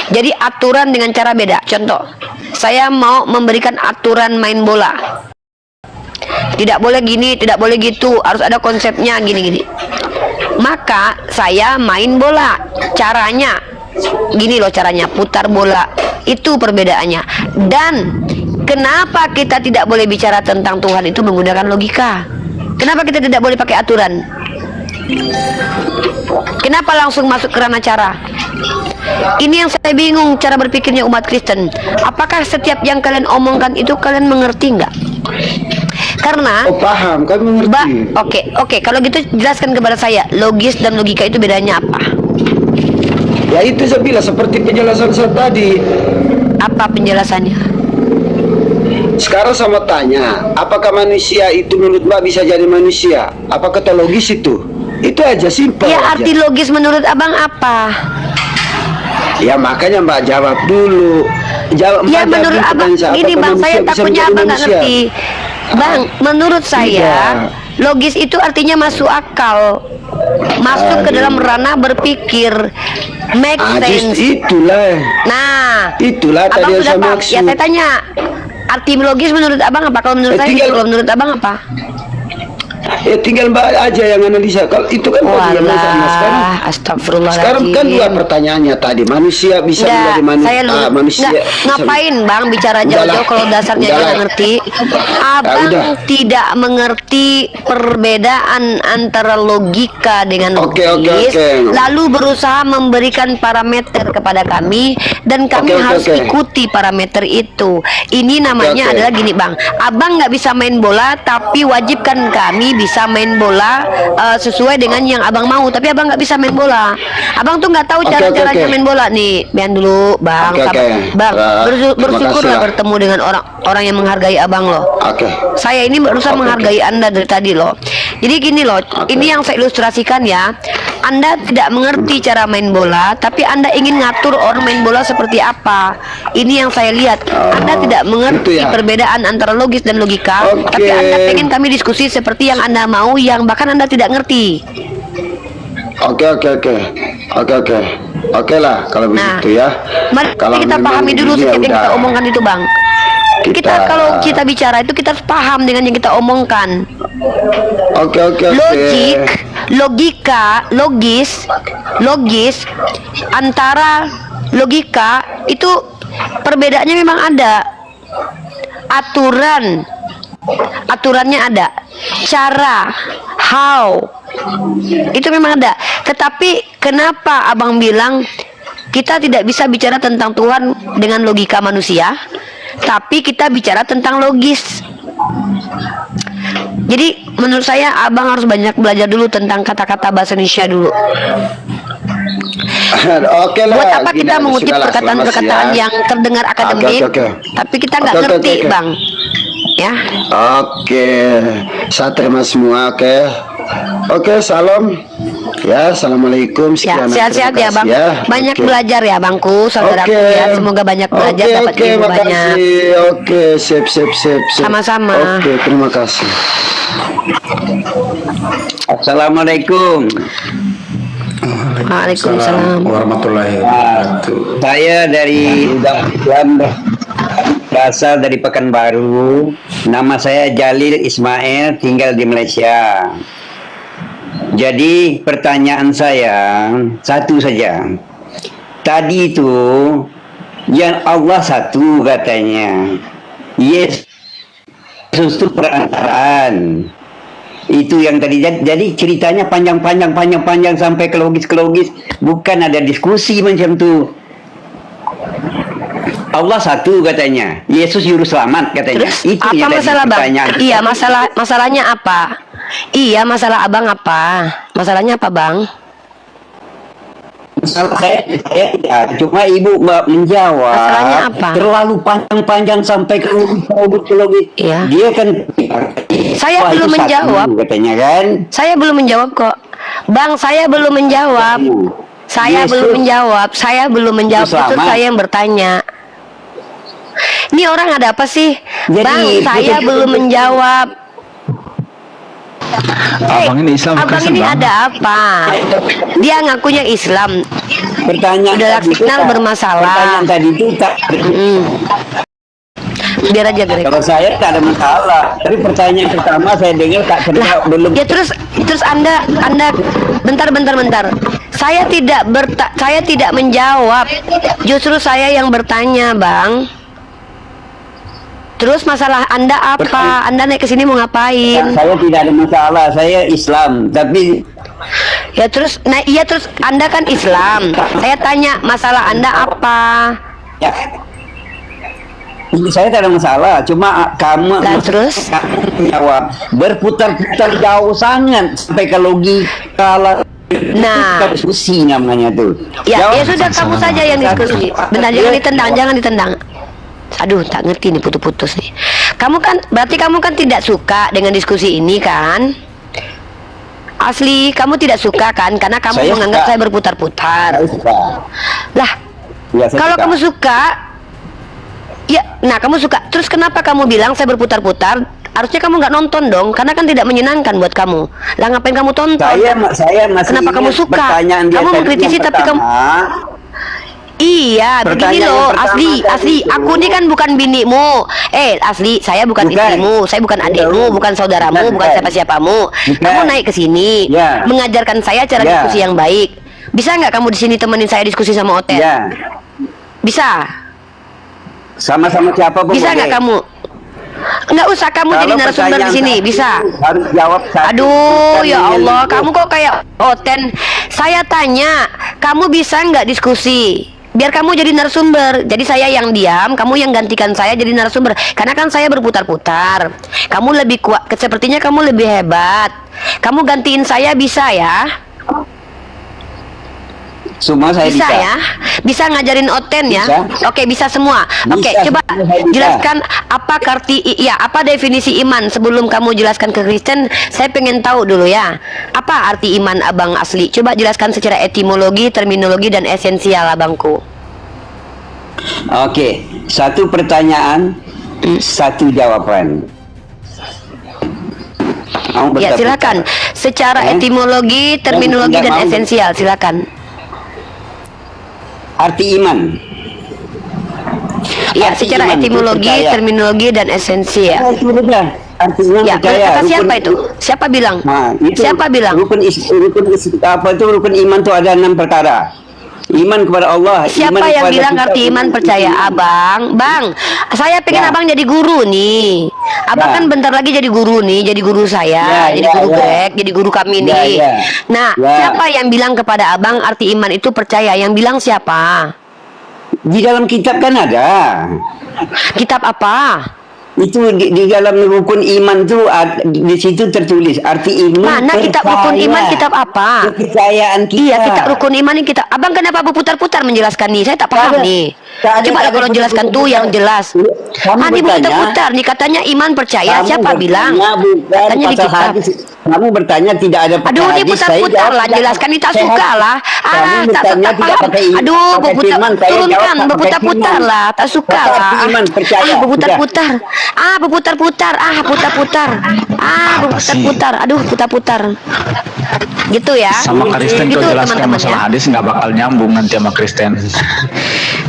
Jadi aturan dengan cara beda. Contoh, saya mau memberikan aturan main bola. Tidak boleh gini, tidak boleh gitu, harus ada konsepnya gini-gini. Maka saya main bola. Caranya gini loh, caranya putar bola. Itu perbedaannya. Dan kenapa kita tidak boleh bicara tentang Tuhan itu menggunakan logika? Kenapa kita tidak boleh pakai aturan? Kenapa langsung masuk ke ranah cara? Ini yang saya bingung, cara berpikirnya umat Kristen. Apakah setiap yang kalian omongkan itu kalian mengerti nggak? Karena Oh paham, kami mengerti. Oke, kalau gitu jelaskan kepada saya, logis dan logika itu bedanya apa? Ya itu saya bilang seperti penjelasan saya tadi. Apa penjelasannya? Sekarang sama tanya, apakah manusia itu menurut Mbak bisa jadi manusia? Apa kata logis itu? Itu aja simpel Ya aja. arti logis menurut abang apa? Ya makanya Mbak jawab dulu. Jawab Ya Mbak menurut jawab abang, pertanyaan saya, gini apakah bang, manusia saya bisa takutnya menjadi abang nggak manusia? ngerti. Bang, menurut saya logis itu artinya masuk akal, masuk ke dalam ranah berpikir, make sense. Itulah. Nah, Itulah tadi abang yang sudah saya paham. maksud. Ya saya tanya, arti logis menurut abang apa? Kalau menurut saya, tinggal- kalau menurut abang apa? Ya tinggal Mbak aja yang analisa. Kalau itu kan tadi yang masalah. Walah, astagfirullahaladzim. Sekarang kan dua pertanyaannya tadi. Manusia bisa menjadi saya manusia. nggak, ngapain bang bicara Udahlah. jauh-jauh kalau dasarnya aja Udahlah. nggak ngerti. Abang udah. tidak mengerti perbedaan antara logika dengan Oke, logis, oke. lalu berusaha memberikan parameter kepada kami dan kami Oke, harus oke. ikuti parameter itu. Ini namanya Oke. adalah gini bang, abang nggak bisa main bola tapi wajibkan kami bisa main bola sesuai dengan yang abang mau, tapi abang nggak bisa main bola. Abang tuh nggak tahu Oke, cara-caranya oke. main bola nih. Biar dulu bang, Oke, sabar. oke. Bang, Terima bersyukurlah kasih lah. bertemu dengan orang yang menghargai abang loh. Oke. Saya ini berusaha Oke, menghargai Anda dari tadi loh. Jadi gini loh, ini yang saya ilustrasikan ya. Anda tidak mengerti cara main bola, tapi Anda ingin ngatur orang main bola seperti apa. Ini yang saya lihat. Anda tidak mengerti gitu ya. perbedaan antara logis dan logika, Oke. tapi Anda pengen kami diskusi seperti yang Anda mau, yang bahkan Anda tidak ngerti. Oke. Oke lah kalau Nah, begitu ya. Mari Kalau kita memang pahami dulu begini, ya setiap yang kita udah. omongkan itu bang. Kita kalau kita bicara itu kita harus paham dengan yang kita omongkan. Oke. Logika, logis antara logika itu perbedaannya memang ada. Aturannya ada. Cara, how itu memang ada. Tetapi kenapa abang bilang kita tidak bisa bicara tentang Tuhan dengan logika manusia, tapi kita bicara tentang logis. Jadi menurut saya abang harus banyak belajar dulu tentang kata-kata bahasa Indonesia dulu. Oke lah. Buat apa gini kita aja, mengutip sudahlah, perkataan-perkataan selamat yang terdengar akademik, Oke. tapi kita nggak Oke, ngerti oke. bang. Ya. Oke, saya terima semua. Oke, salam. Ya, assalamualaikum. Ya, Sekian. sehat-sehat terima ya bang. kasih Banyak Oke. belajar ya bangku, saudaraku Oke. ya. Semoga banyak belajar, dapat ilmu banyak. makasih. Oke, sip. Sama-sama. Oke, terima kasih. Assalamualaikum. Waalaikumsalam. Warahmatullahi wabarakatuh. Saya dari berasal dari Pekanbaru. Nama saya Jalil Ismail, tinggal di Malaysia. Jadi pertanyaan saya satu saja. Tadi itu yang Allah satu katanya. Yesus itu perantaraan. Itu yang tadi, jadi ceritanya panjang sampai ke logis, bukan ada diskusi macam tu. Allah satu katanya, Yesus juru selamat katanya. Terus Itu apa yang tadi masalah bang? pertanyaan. Iya, masalahnya apa? Iya, masalah abang apa? Masalahnya apa bang? Masalah saya tidak, cuma ibu menjawab. Masalahnya apa? Terlalu panjang sampai ke logis. Iya. Dia kan. Saya Wah, belum itu satu menjawab. katanya kan. Saya belum menjawab kok, bang. Saya belum menjawab. Saya Yesus. belum menjawab. Saya belum menjawab. Itu Selamat. saya yang bertanya. Ini orang ada apa sih, Jadi, bang? Saya itu- belum menjawab. Abang ini Islam Abang Kristen, ini Bang. ada apa? Dia ngakunya Islam. Pertanyaan Udah tadi itu signal tak- bermasalah. Pertanyaan tadi itu tak. Biar aja Greg. Kalau saya tak ada masalah. Tapi pertanyaan pertama saya dengar tak Lah, belum. ya terus Anda bentar. Saya tidak menjawab. Justru saya yang bertanya, Bang. Terus masalah Anda apa? Anda naik ke sini mau ngapain? Saya tidak ada masalah. Saya Islam. Tapi Ya terus, nah iya terus Anda kan Islam. Saya tanya masalah Anda apa? ya, Saya tak ada masalah, cuma kamu terus? menjawab berputar-putar jauh sangat sampai ke logika. Nah, diskusi namanya tuh. ya sudah kamu saja yang diskusi. Bentar, jangan ditendang. Aduh, tak ngerti nih, putus-putus nih. Berarti kamu kan tidak suka dengan diskusi ini kan? Asli, kamu tidak suka kan? Karena kamu menganggap saya berputar-putar. Lah, kalau kamu suka, ya, nah kamu suka. Terus kenapa kamu bilang saya berputar-putar? Harusnya kamu nggak nonton dong, karena kan tidak menyenangkan buat kamu. Lah ngapain kamu tonton? Saya masih kenapa kamu suka? Kamu mengkritisi tapi kamu. Iya, begini loh, asli. Aku ini kan bukan binimu. Asli, saya bukan istrimu, saya bukan adikmu, bukan saudaramu, bukan siapa-siapamu. Kamu naik ke sini, mengajarkan saya cara diskusi yang baik. Bisa nggak kamu di sini temenin saya diskusi sama Oten? Bisa. Sama-sama siapa? Bisa nggak kamu? Nggak usah kamu jadi narasumber di sini, bisa. Harus jawab satu. Aduh, ya Allah, kamu kok kayak Oten. Saya tanya, kamu bisa nggak diskusi? Biar kamu jadi narasumber. Jadi saya yang diam, kamu yang gantikan saya jadi narasumber. Karena kan saya berputar-putar. Kamu lebih kuat, sepertinya kamu lebih hebat. Kamu gantiin saya bisa ya? Semua saya bisa. Ya? Bisa ngajarin Oten ya? Bisa. Oke, bisa semua. Oke, coba jelaskan apa definisi iman sebelum kamu jelaskan ke Kristen. Saya pengen tahu dulu ya. Apa arti iman Abang Asli? Coba jelaskan secara etimologi, terminologi dan esensial Abangku. Oke, satu pertanyaan, satu jawaban. Ya, silakan. Secara etimologi, terminologi dan esensial, silakan. Arti iman. Ya, secara etimologi, terminologi dan esensial. Itu udah. Arti iman ya, percaya. Kata siapa itu? Siapa bilang? Nah, itu siapa bilang? Rukun iman itu ada 6 perkara. Iman kepada Allah. Siapa iman yang bilang kita, arti iman percaya? Abang, saya pengen abang jadi guru nih. Abang kan bentar lagi jadi guru nih, jadi guru saya, jadi guru Greg, jadi guru kami nih. Nah, siapa yang bilang kepada abang arti iman itu percaya? Yang bilang siapa? Di dalam kitab kan ada. Kitab apa? Itu di dalam rukun iman tuh di situ tertulis arti iman. Mana kitab rukun iman, kitab apa? Kepercayaan kita. Iya, kitab rukun iman ini kitab. Abang kenapa berputar-putar menjelaskan nih? Saya tak paham nih. Coba kalau jelaskan tuh yang jelas. Ini berputar-putar nih, katanya iman percaya. Siapa bilang? Katanya di kitab. Kamu bertanya tidak ada pakai hadis. Aduh, ini putar-putar lah, jelaskan ini tak suka lah. Tak paham. Aduh, turunkan, berputar-putar lah, tak suka lah. Berputar-putar. Berputar-putar. Berputar-putar. Aduh, putar-putar. Gitu ya. Sama Kristen gitu, kau jelaskan masalah hadis nggak bakal nyambung nanti sama Kristen.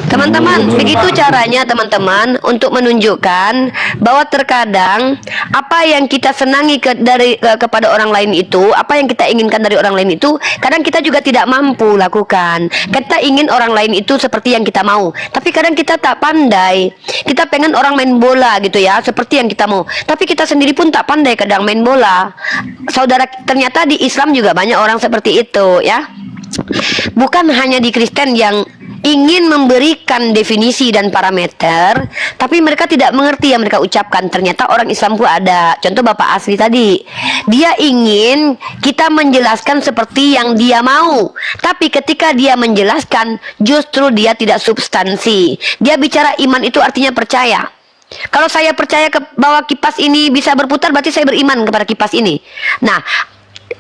Teman-teman, begitu caranya teman-teman untuk menunjukkan bahwa terkadang apa yang kita senangi kepada orang lain itu, apa yang kita inginkan dari orang lain itu, kadang kita juga tidak mampu lakukan. Kita ingin orang lain itu seperti yang kita mau, tapi kadang kita tak pandai. Kita pengen orang main bola gitu ya, seperti yang kita mau, tapi kita sendiri pun tak pandai kadang main bola. Saudara, ternyata di Islam juga banyak orang seperti itu ya. Bukan hanya di Kristen yang ingin memberikan definisi dan parameter, tapi mereka tidak mengerti yang mereka ucapkan. Ternyata orang Islam pun ada. Contoh Bapak Asli tadi, dia ingin kita menjelaskan seperti yang dia mau, tapi ketika dia menjelaskan justru dia tidak substansi. Dia bicara iman itu artinya percaya. Kalau saya percaya bahwa kipas ini bisa berputar, berarti saya beriman kepada kipas ini. Nah,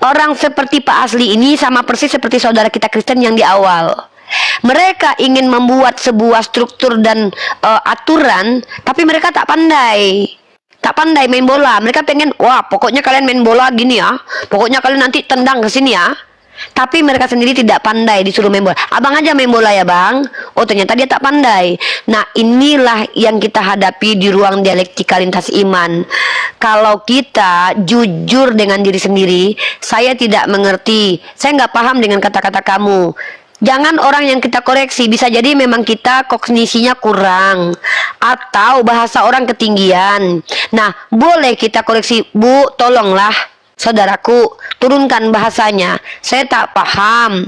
orang seperti Pak Asli ini sama persis seperti saudara kita Kristen yang di awal. Mereka ingin membuat sebuah struktur dan aturan, tapi mereka tak pandai. Tak pandai main bola. Mereka pengen, wah pokoknya kalian main bola gini ya. Pokoknya kalian nanti tendang ke sini ya. Tapi mereka sendiri tidak pandai disuruh main bola. Abang aja main bola ya bang. Oh ternyata dia tak pandai. Nah inilah yang kita hadapi di ruang dialektika lintas iman. Kalau kita jujur dengan diri sendiri, saya tidak mengerti, saya nggak paham dengan kata-kata kamu. Jangan orang yang kita koreksi, bisa jadi memang kita kognisinya kurang atau bahasa orang ketinggian. Nah, boleh kita koreksi, Bu, tolonglah saudaraku turunkan bahasanya. Saya tak paham.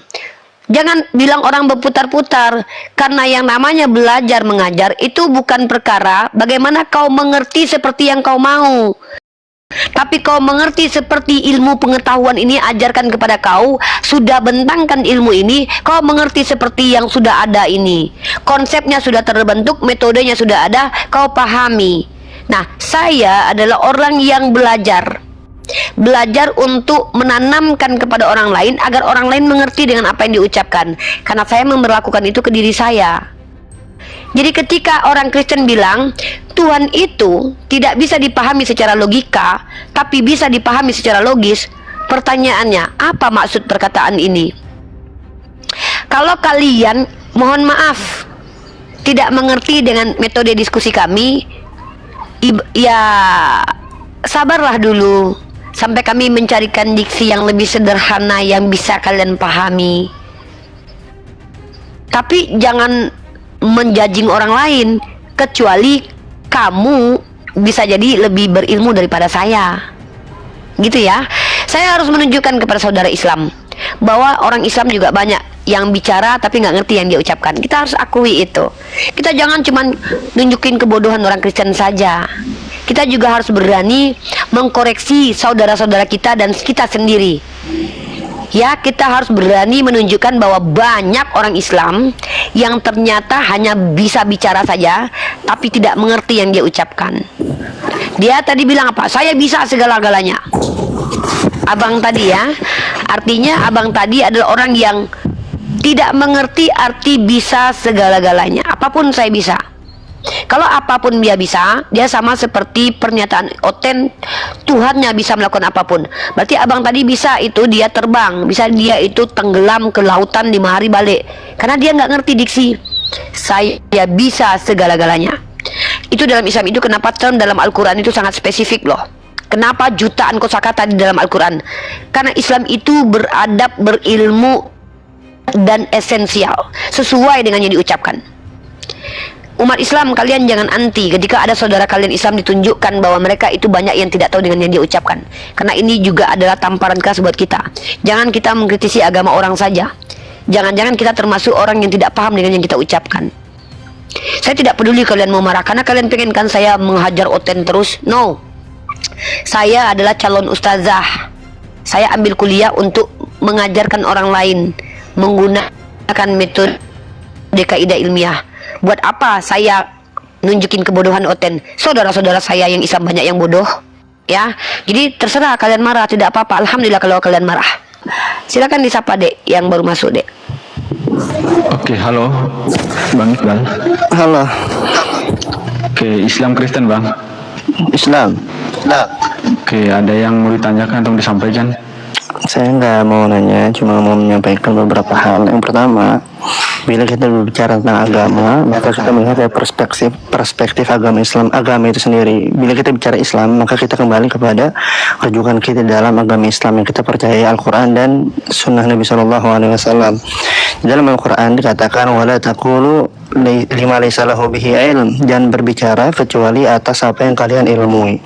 Jangan bilang orang berputar-putar, karena yang namanya belajar mengajar itu bukan perkara bagaimana kau mengerti seperti yang kau mau. Tapi kau mengerti seperti ilmu pengetahuan ini ajarkan kepada kau, sudah bentangkan ilmu ini, kau mengerti seperti yang sudah ada ini. Konsepnya sudah terbentuk, metodenya sudah ada, kau pahami. Nah, saya adalah orang yang belajar untuk menanamkan kepada orang lain agar orang lain mengerti dengan apa yang diucapkan. Karena saya memperlakukan itu ke diri saya. Jadi ketika orang Kristen bilang Tuhan itu tidak bisa dipahami secara logika, tapi bisa dipahami secara logis, pertanyaannya, apa maksud perkataan ini? Kalau kalian, mohon maaf, tidak mengerti dengan metode diskusi kami, ya sabarlah dulu sampai kami mencarikan diksi yang lebih sederhana yang bisa kalian pahami. Tapi jangan menjudging orang lain, kecuali kamu bisa jadi lebih berilmu daripada saya, gitu ya. Saya harus menunjukkan kepada saudara Islam bahwa orang Islam juga banyak yang bicara tapi nggak ngerti yang dia ucapkan. Kita harus akui itu. Kita jangan cuma nunjukin kebodohan orang Kristen saja. Kita juga harus berani mengkoreksi saudara-saudara kita dan kita sendiri. Ya, kita harus berani menunjukkan bahwa banyak orang Islam yang ternyata hanya bisa bicara saja tapi tidak mengerti yang dia ucapkan. Dia tadi bilang apa? Saya bisa segala-galanya. Abang tadi ya, artinya abang tadi adalah orang yang tidak mengerti arti bisa segala-galanya. Apapun saya bisa. Kalau apapun dia bisa, dia sama seperti pernyataan Oten, Tuhannya bisa melakukan apapun. Berarti abang tadi bisa itu dia terbang, bisa dia itu tenggelam ke lautan 5 hari balik, karena dia nggak ngerti diksi. Saya bisa segala-galanya. Itu dalam Islam itu kenapa term dalam Al-Quran itu sangat spesifik loh. Kenapa jutaan kosakata di dalam Al-Quran? Karena Islam itu beradab, berilmu, dan esensial, sesuai dengan yang diucapkan. Umat Islam, kalian jangan anti ketika ada saudara kalian Islam ditunjukkan bahwa mereka itu banyak yang tidak tahu dengan yang dia ucapkan. Karena ini juga adalah tamparan keras buat kita. Jangan kita mengkritisi agama orang saja. Jangan-jangan kita termasuk orang yang tidak paham dengan yang kita ucapkan. Saya tidak peduli kalian mau marah karena kalian pengen kan saya menghajar Oten terus. No. Saya adalah calon ustazah. Saya ambil kuliah untuk mengajarkan orang lain menggunakan metode kaidah ilmiah. Buat apa saya nunjukin kebodohan Oten? Saudara-saudara saya yang Islam banyak yang bodoh, ya. Jadi terserah kalian marah, tidak apa-apa. Alhamdulillah kalau kalian marah. Silakan disapa Dek yang baru masuk Dek. Oke, halo Bang Iqbal. Halo. Oke, Islam Kristen Bang. Islam. Nah. Oke, ada yang mau ditanyakan atau disampaikan? Saya nggak mau nanya, cuma mau menyampaikan beberapa hal. Yang pertama, bila kita berbicara tentang agama, maka kita melihat dari perspektif agama Islam, agama itu sendiri. Bila kita bicara Islam, maka kita kembali kepada rujukan kita dalam agama Islam yang kita percaya Al-Quran dan Sunnah Nabi SAW. Di dalam Al-Quran dikatakan, wala taqulu lima laysa lahu bihi ilm, jangan berbicara kecuali atas apa yang kalian ilmui.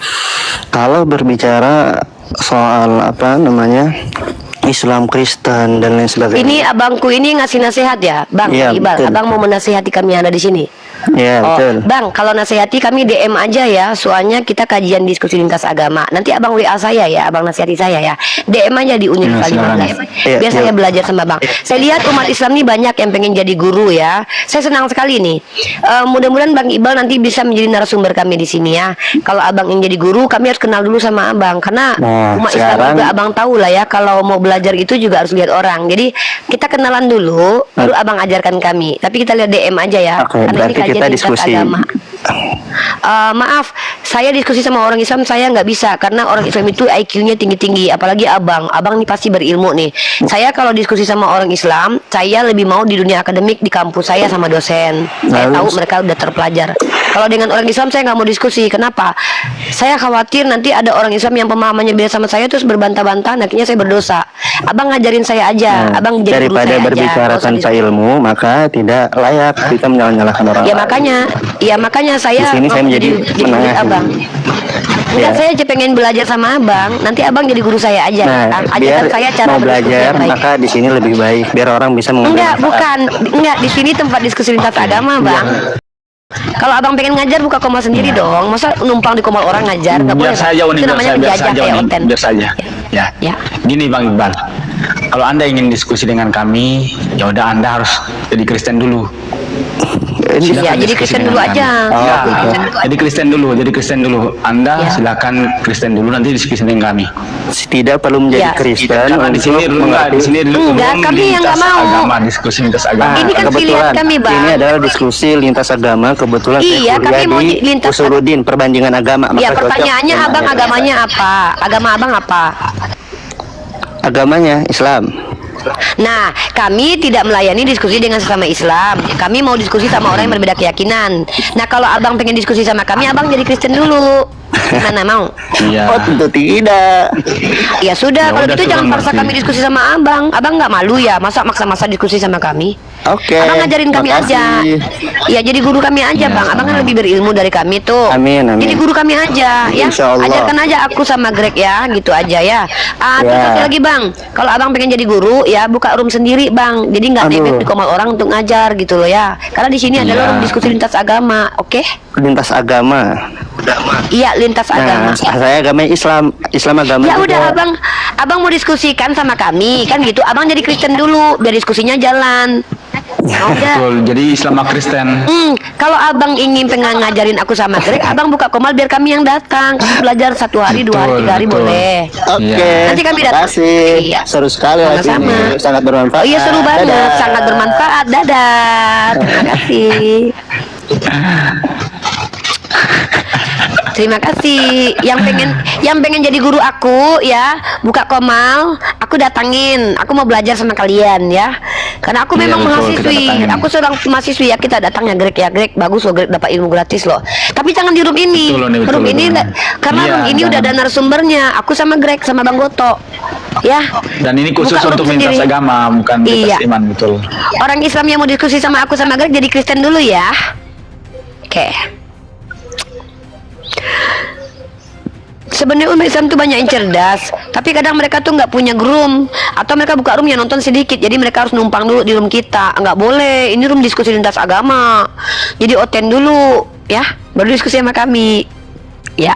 Kalau berbicara soal Islam, Kristen dan lain sebagainya. Ini abangku ini ngasih nasihat ya, Bang Iqbal. Betul. Abang mau menasihati kami yang ada di sini. Ya, betul. Bang, kalau nasihati kami DM aja ya, soalnya kita kajian diskusi lintas agama. Nanti abang WA saya ya, abang nasihati saya ya. DM aja di Universitas 15. Biar saya belajar sama bang. Saya lihat umat Islam ini banyak yang pengen jadi guru ya. Saya senang sekali nih. Mudah-mudahan Bang Iqbal nanti bisa menjadi narasumber kami di sini ya. Kalau abang yang jadi guru, kami harus kenal dulu sama abang. Karena umat Islam juga abang tahu lah ya, kalau mau belajar itu juga harus lihat orang. Jadi kita kenalan dulu, baru abang ajarkan kami. Tapi kita lihat DM aja ya. Karena ini kajian lintas agama. Maaf, saya diskusi sama orang Islam saya nggak bisa karena orang Islam itu IQ-nya tinggi-tinggi, apalagi abang ini pasti berilmu nih. Saya kalau diskusi sama orang Islam, saya lebih mau di dunia akademik di kampus saya sama dosen. Saya tahu mereka udah terpelajar. Kalau dengan orang Islam saya nggak mau diskusi. Kenapa? Saya khawatir nanti ada orang Islam yang pemahamannya beda sama saya terus berbantah-bantah, akhirnya saya berdosa. Abang ngajarin saya aja, abang jadi guru saya aja. Daripada berbicara tanpa ilmu, maka tidak layak kita menyalahkan orang lain. Ya makanya saya di sini saya menjadi menengah. abang. Enggak, Ya. saya aja pengen belajar sama abang. Nanti abang jadi guru saya aja. Nah, Ajarkan biar saya cara mau berdiskusi belajar, yang baik. maka di sini lebih baik biar orang bisa mengambil Enggak, manfaat. bukan. Enggak, di sini tempat diskusi lintas agama, Bang. Kalau abang pengen ngajar buka komal sendiri dong. Masa numpang di komal orang ngajar? Nggak boleh. Biar saja Bang. Uni, Itu biar namanya saja, biar menjajah saja kayak Uni, Oten. biar saja. Ya. Ya. Gini Bang Iqbal, kalau Anda ingin diskusi dengan kami, ya udah Anda harus jadi Kristen dulu. Ya, jadi diskusi Kristen dengan dulu kami. aja. Ya, Jadi Kristen dulu aja. jadi Kristen dulu. Anda Ya. silakan Kristen dulu, nanti diskusi dengan kami. Tidak perlu menjadi Ya. Kristen Karena di sini untuk enggak, di sini Enggak, belum kami yang nggak lintas mau. agama, diskusi lintas agama. Ini kan kebetulan pilihan kami, Bang. ini adalah diskusi lintas agama. Kebetulan Iya, saya kami kuliah mau di lintas Usuludin perbandingan agama. Ya, Maka cocok pertanyaannya dengan abang ayat. agamanya apa? Agama abang apa? Agamanya Islam. Nah, kami tidak melayani diskusi dengan sesama Islam. Kami mau diskusi sama orang yang berbeda keyakinan. Nah, kalau abang pengen diskusi sama kami, abang jadi Kristen dulu. Gimana, mau? Iya. Oh, tentu tidak. Ya sudah, Ya kalau udah, gitu jangan turun paksa berarti. kami diskusi sama abang. Abang nggak malu ya? Masa maksa-maksa diskusi sama kami? Oke. Abang ngajarin kami makasih. aja. Ya, jadi guru kami aja, Ya, Bang. Abang kan sama. lebih berilmu dari kami tuh. Amin, amin. Jadi guru kami aja, ya. Insya Allah. Ajarkan aja aku sama Greg ya, gitu aja ya. Terus Ya. satu lagi, Bang. Kalau abang pengen jadi guru, ya buka room sendiri, Bang. Jadi nggak Aduh. nebeng di komal orang untuk ngajar gitu loh ya. Karena di sini adalah Iya. room diskusi lintas agama, oke? Lintas agama. Iya, lintas agama. Nah, saya agama Islam. Islam agama. Ya juga. udah, abang mau diskusikan sama kami kan gitu. Abang jadi Kristen dulu biar diskusinya jalan. Mau nggak? Betul, jadi Islam sama Kristen. Kalau abang ingin pengen ngajarin aku sama Greg, abang buka komal biar kami yang datang. Kami belajar 1 hari, 2 hari, 3 hari Betul. boleh. Oke. Iya. Nanti kami datang. Kasih. Iya. Seru sekali lagi Sama-sama. ini. Sangat bermanfaat. Oh iya, seru banget, Dadah. sangat bermanfaat. Dadah. Terima kasih. Terima kasih. Yang pengen jadi guru aku ya, buka komal, aku datangin. Aku mau belajar sama kalian ya. Karena aku Iya, memang betul, kita mahasiswi. datangin. Aku seorang mahasiswi ya, kita datang ya Greg ya. Greg bagus loh, Greg dapat ilmu gratis loh. Tapi jangan di room ini. Betul loh, nih, betul, Room ini betul. karena Iya, room ini udah ada jangan. narasumbernya. Aku sama Greg sama Bang Goto. Ya. Dan ini khusus Buka room untuk lintas sendiri. agama, bukan lintas Iya. iman, betul. Orang Islam yang mau diskusi sama aku sama Greg jadi Kristen dulu ya. Oke. Sebenarnya umat Islam tuh banyak yang cerdas, tapi kadang mereka tuh nggak punya room atau mereka buka room yang nonton sedikit, jadi mereka harus numpang dulu di room kita. Nggak boleh, ini room diskusi lintas agama. Jadi oten dulu, ya, baru diskusi sama kami. Ya,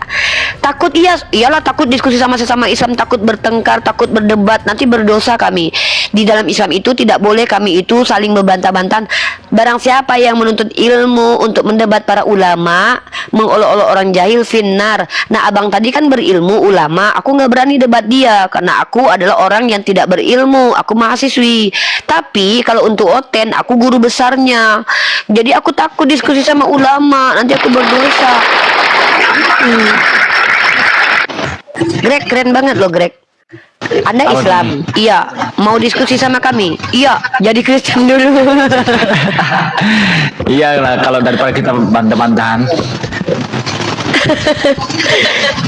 takut iyalah takut diskusi sama sesama Islam, takut bertengkar, takut berdebat, nanti berdosa kami. Di dalam Islam itu tidak boleh kami itu saling membantah-bantahan. Barang siapa yang menuntut ilmu untuk mendebat para ulama, mengolok-olok orang jahil finnar. Nah, abang tadi kan berilmu ulama, aku nggak berani debat dia karena aku adalah orang yang tidak berilmu, aku mahasiswi. Tapi kalau untuk oten, aku guru besarnya. Jadi aku takut diskusi sama ulama, nanti aku berdosa. Greg, keren banget loh Greg. Anda Islam, iya. Mau diskusi sama kami, iya. Jadi Kristen dulu. Iya lah, kalau daripada kita bantah-bantahan.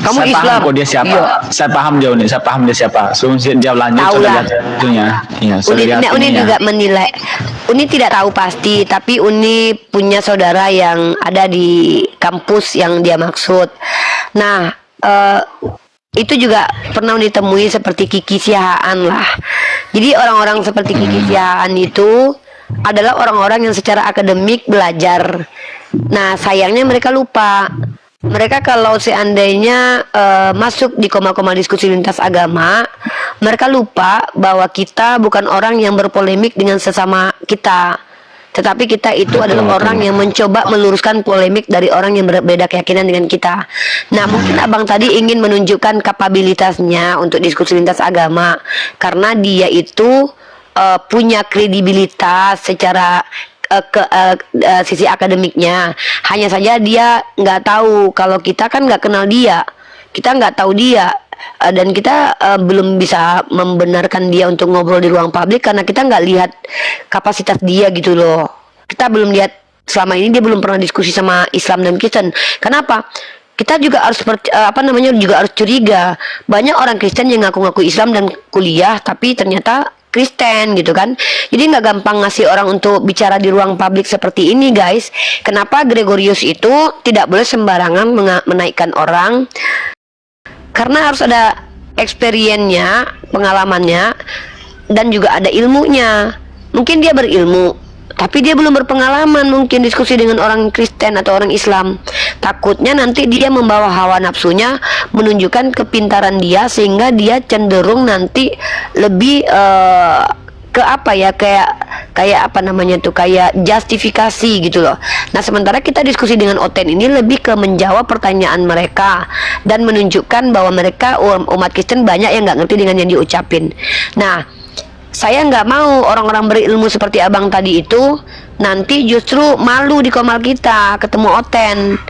Kamu Saya Islam. paham kok dia siapa. Iya. Saya paham dia nih, saya paham dia siapa. Sebelum dia lanjut, Tahu saya lah. lihat itunya. Iya, saya Uni, lihat nah, Uni ininya. juga menilai. Uni tidak tahu pasti, tapi Uni punya saudara yang ada di kampus yang dia maksud. Nah, itu juga pernah ditemui seperti Kiki Siahaan lah. Jadi orang-orang seperti Kiki Siahaan itu adalah orang-orang yang secara akademik belajar. Nah, sayangnya mereka lupa. Mereka kalau seandainya masuk di koma-koma diskusi lintas agama, mereka lupa bahwa kita bukan orang yang berpolemik dengan sesama kita, tetapi kita itu adalah orang yang mencoba meluruskan polemik dari orang yang berbeda keyakinan dengan kita. Nah, mungkin abang tadi ingin menunjukkan kapabilitasnya untuk diskusi lintas agama karena dia itu punya kredibilitas secara sisi akademiknya. Hanya saja dia nggak tahu kalau kita kan nggak kenal dia, kita nggak tahu dia, dan kita belum bisa membenarkan dia untuk ngobrol di ruang publik karena kita nggak lihat kapasitas dia gitu loh. Kita belum lihat, selama ini dia belum pernah diskusi sama Islam dan Kristen. Kenapa? Kita juga harus juga harus curiga. Banyak orang Kristen yang ngaku-ngaku Islam dan kuliah tapi ternyata Kristen gitu kan. Jadi nggak gampang ngasih orang untuk bicara di ruang publik seperti ini guys. Kenapa Gregorius itu tidak boleh sembarangan menaikkan orang Karena harus ada experience-nya, pengalamannya, dan juga ada ilmunya. Mungkin dia berilmu, tapi dia belum berpengalaman mungkin diskusi dengan orang Kristen atau orang Islam. Takutnya nanti dia membawa hawa nafsunya, menunjukkan kepintaran dia, sehingga dia cenderung nanti lebih ke apa ya, kayak apa namanya tuh, kayak justifikasi gitu loh. Nah, sementara kita diskusi dengan Oten ini lebih ke menjawab pertanyaan mereka dan menunjukkan bahwa mereka umat Kristen banyak yang nggak ngerti dengan yang diucapin. Nah, saya nggak mau orang-orang berilmu seperti abang tadi itu nanti justru malu di komal kita ketemu Oten,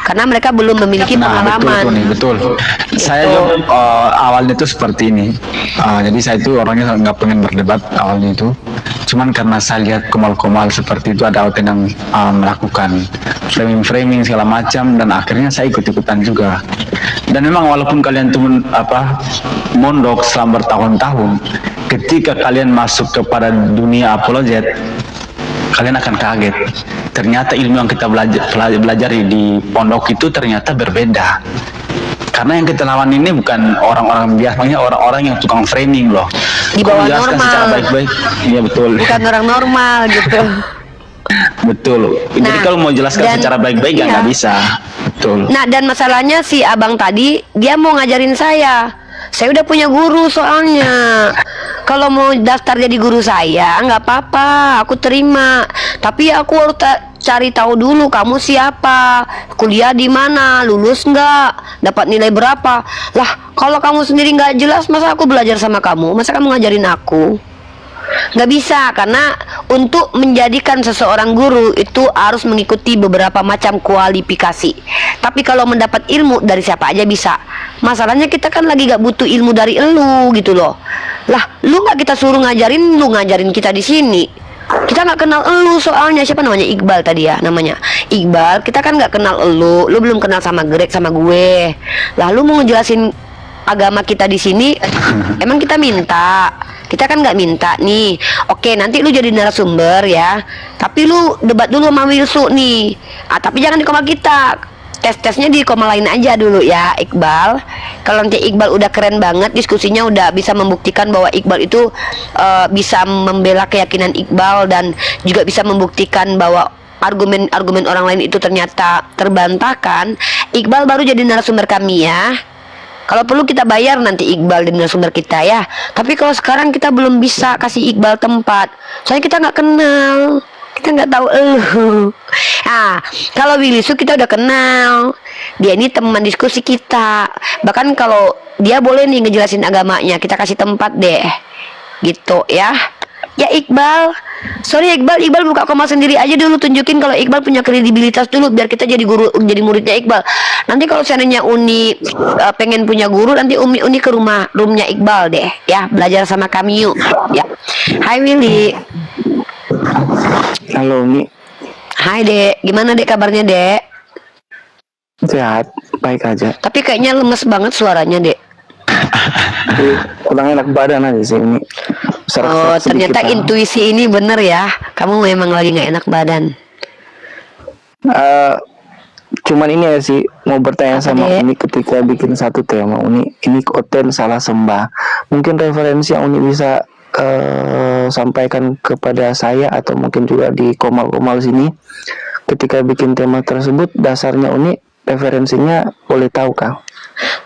karena mereka belum memiliki pengalaman. Betul. Saya juga awalnya itu seperti ini. Jadi saya itu orangnya nggak pengen berdebat awalnya itu. Cuman karena saya lihat komal-komal seperti itu, ada Oten yang melakukan framing segala macam, dan akhirnya saya ikut-ikutan juga. Dan memang walaupun kalian tuh mondok selama bertahun-tahun, ketika kalian masuk kepada dunia apologet, kalian akan kaget. Ternyata ilmu yang kita belajar di pondok itu ternyata berbeda. Karena yang kita lawan ini bukan orang-orang biasanya, orang-orang yang tukang framing loh. Di bawah menjelaskan normal. secara baik-baik. Iya betul. Bukan orang normal gitu. Betul. Jadi Nah, kalau mau jelaskan dan- secara baik-baik ya iya. nggak bisa. Betul. Nah, dan masalahnya si abang tadi, dia mau ngajarin saya. Saya udah punya guru soalnya. Kalau mau daftar jadi guru saya, nggak apa-apa, aku terima. Tapi aku harus cari tahu dulu kamu siapa, kuliah di mana, lulus nggak, dapat nilai berapa. Lah, kalau kamu sendiri nggak jelas, masa aku belajar sama kamu? Masa kamu ngajarin aku? Nggak bisa, karena untuk menjadikan seseorang guru itu harus mengikuti beberapa macam kualifikasi. Tapi kalau mendapat ilmu dari siapa aja bisa. Masalahnya kita kan lagi gak butuh ilmu dari elu gitu loh. Lah, lu nggak kita suruh ngajarin, lu ngajarin kita di sini. Kita nggak kenal elu soalnya. Siapa namanya? Iqbal tadi ya namanya. Iqbal, kita kan nggak kenal elu. Lu belum kenal sama Greg sama gue. Lalu mau ngejelasin agama kita di sini, emang kita minta? Kita kan nggak minta nih. Oke, nanti lu jadi narasumber ya. Tapi lu debat dulu sama Wilsu nih. Tapi jangan di komal kita. Tes-tesnya di komal lain aja dulu ya, Iqbal. Kalau nanti Iqbal udah keren banget, diskusinya udah bisa membuktikan bahwa Iqbal itu bisa membela keyakinan Iqbal, dan juga bisa membuktikan bahwa argumen-argumen orang lain itu ternyata terbantahkan, Iqbal baru jadi narasumber kami ya. Kalau perlu kita bayar nanti Iqbal dan narasumber kita ya. Tapi kalau sekarang kita belum bisa kasih Iqbal tempat, soalnya kita nggak kenal, kita nggak tahu. Kalau Wilisu kita udah kenal, dia ini teman diskusi kita. Bahkan kalau dia boleh nih ngejelasin agamanya, kita kasih tempat deh, gitu ya. Ya Iqbal, sorry Iqbal buka komal sendiri aja dulu, tunjukin kalau Iqbal punya kredibilitas dulu, biar kita jadi guru, jadi muridnya Iqbal. Nanti kalau seandainya Uni pengen punya guru, nanti Uni ke roomnya Iqbal deh, ya belajar sama kami yuk. Ya, Hai Willy. Halo Umi, Hai Dek, gimana Dek kabarnya Dek? sehat, baik aja. Tapi kayaknya lemes banget suaranya Dek. Kurang enak badan aja sih Umi. Oh, ternyata intuisi ini bener ya. Kamu memang lagi nggak enak badan. Cuman ini ya sih, mau bertanya Apa, sama Dek? Uni ketika bikin satu tema Uni, ini Oten salah sembah. Mungkin referensi yang Uni bisa sampaikan kepada saya atau mungkin juga di komal-komal sini ketika bikin tema tersebut, dasarnya Uni, referensinya boleh tahu Kang?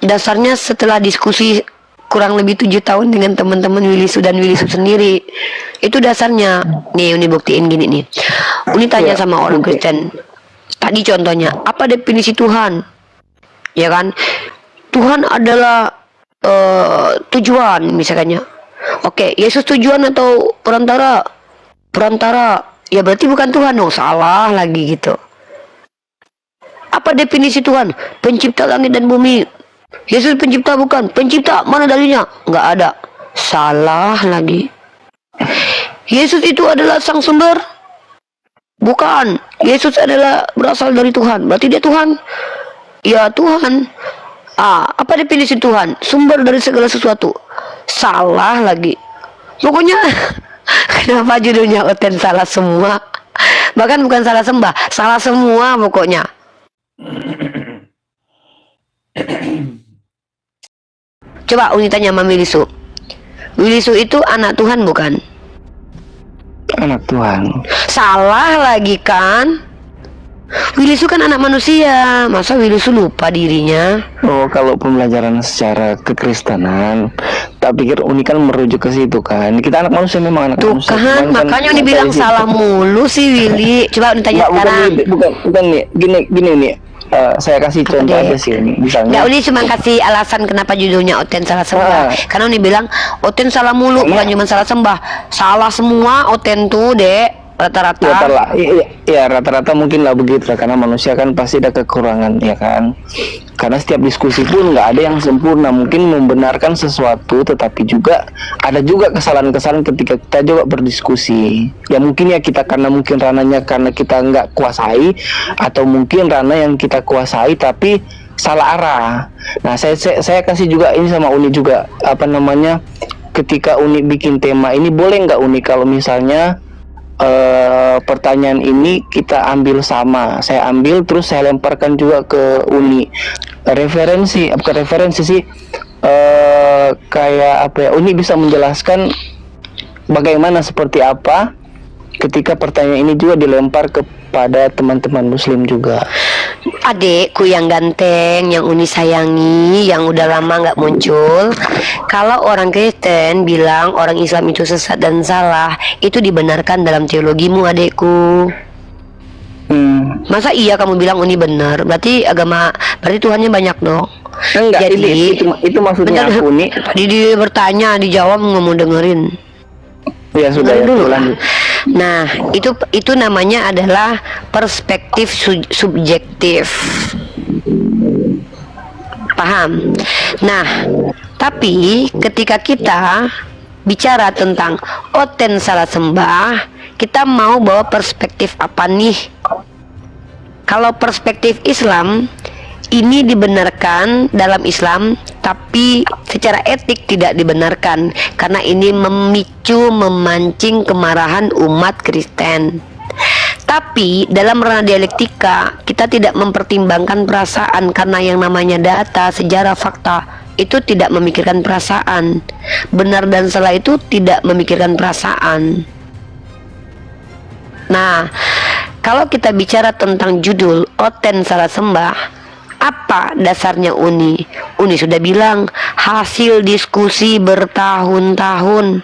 Dasarnya setelah diskusi kurang lebih 7 tahun dengan teman-teman Wilisu dan Wilisu sendiri, itu dasarnya. Nih Uni buktiin gini nih. Uni tanya sama orang Kristen. Tadi contohnya, apa definisi Tuhan? Ya kan? Tuhan adalah tujuan misalnya. Oke, Yesus tujuan atau perantara? Perantara. Ya berarti bukan Tuhan. Oh, salah lagi gitu. Apa definisi Tuhan? Pencipta langit dan bumi. Yesus pencipta bukan? Pencipta, mana dalilnya? Nggak ada. Salah lagi. Yesus itu adalah sang sumber? Bukan. Yesus adalah berasal dari Tuhan. Berarti dia Tuhan? Ya Tuhan. Apa definisi Tuhan? Sumber dari segala sesuatu. Salah lagi. Pokoknya kenapa judulnya Oten salah semua? Bahkan bukan salah sembah, salah semua pokoknya. Coba Uni tanya sama Willy Su. Willy Su itu anak Tuhan bukan? Anak Tuhan. Salah lagi kan? Willy Su kan anak manusia. Masa Willy Su lupa dirinya? Oh, kalau pembelajaran secara kekristenan, tak pikir Uni kan merujuk ke situ kan. Kita anak manusia, memang anak Tuh manusia. kan, Cuman makanya Uni bilang dari situ. salah mulu sih Willy. Coba Uni tanya Nggak, sekarang. bukan nih. Gini nih. Saya kasih Apa contoh deh? aja sih Uni. Misalnya. Nggak, Uni cuma kasih alasan kenapa judulnya Oten salah sembah. Karena Uni bilang Oten salah mulu, bukan cuma salah sembah. Salah semua Oten tuh, Dek. Rata-rata. Ya rata-rata mungkin lah begitu lah, karena manusia kan pasti ada kekurangan ya kan. Karena setiap diskusi pun nggak ada yang sempurna, mungkin membenarkan sesuatu, tetapi juga ada juga kesalahan-kesalahan ketika kita juga berdiskusi. Ya mungkin ya kita karena mungkin ranahnya karena kita nggak kuasai, atau mungkin ranah yang kita kuasai tapi salah arah. Nah saya kasih juga ini sama Uni juga, apa namanya, ketika Uni bikin tema ini, boleh nggak Uni kalau misalnya pertanyaan ini kita ambil sama, saya ambil terus saya lemparkan juga ke Uni, referensi, bukan referensi sih, kayak apa ya, Uni bisa menjelaskan bagaimana, seperti apa ketika pertanyaan ini juga dilempar kepada teman-teman Muslim juga. Adekku yang ganteng, yang Uni sayangi, yang udah lama nggak muncul. Kalau orang Kristen bilang orang Islam itu sesat dan salah, itu dibenarkan dalam teologimu, adekku. Masa iya kamu bilang Uni benar? Berarti berarti Tuhannya banyak dong. Enggak, Jadi itu maksudnya aku Uni. Tadi dia bertanya, dijawab nggak mau dengerin. Ya sudah ya, dulu. lanjut. Nah, itu namanya adalah perspektif subjektif. Paham? Nah, tapi ketika kita bicara tentang Oten salah sembah, kita mau bawa perspektif apa nih? Kalau perspektif Islam, ini dibenarkan dalam Islam, tapi secara etik tidak dibenarkan karena ini memancing kemarahan umat Kristen. Tapi dalam ranah dialektika kita tidak mempertimbangkan perasaan, karena yang namanya data, sejarah, fakta itu tidak memikirkan perasaan. Benar dan salah itu tidak memikirkan perasaan. Nah, kalau kita bicara tentang judul Oten salah sembah, apa dasarnya Uni? Uni sudah bilang hasil diskusi bertahun-tahun.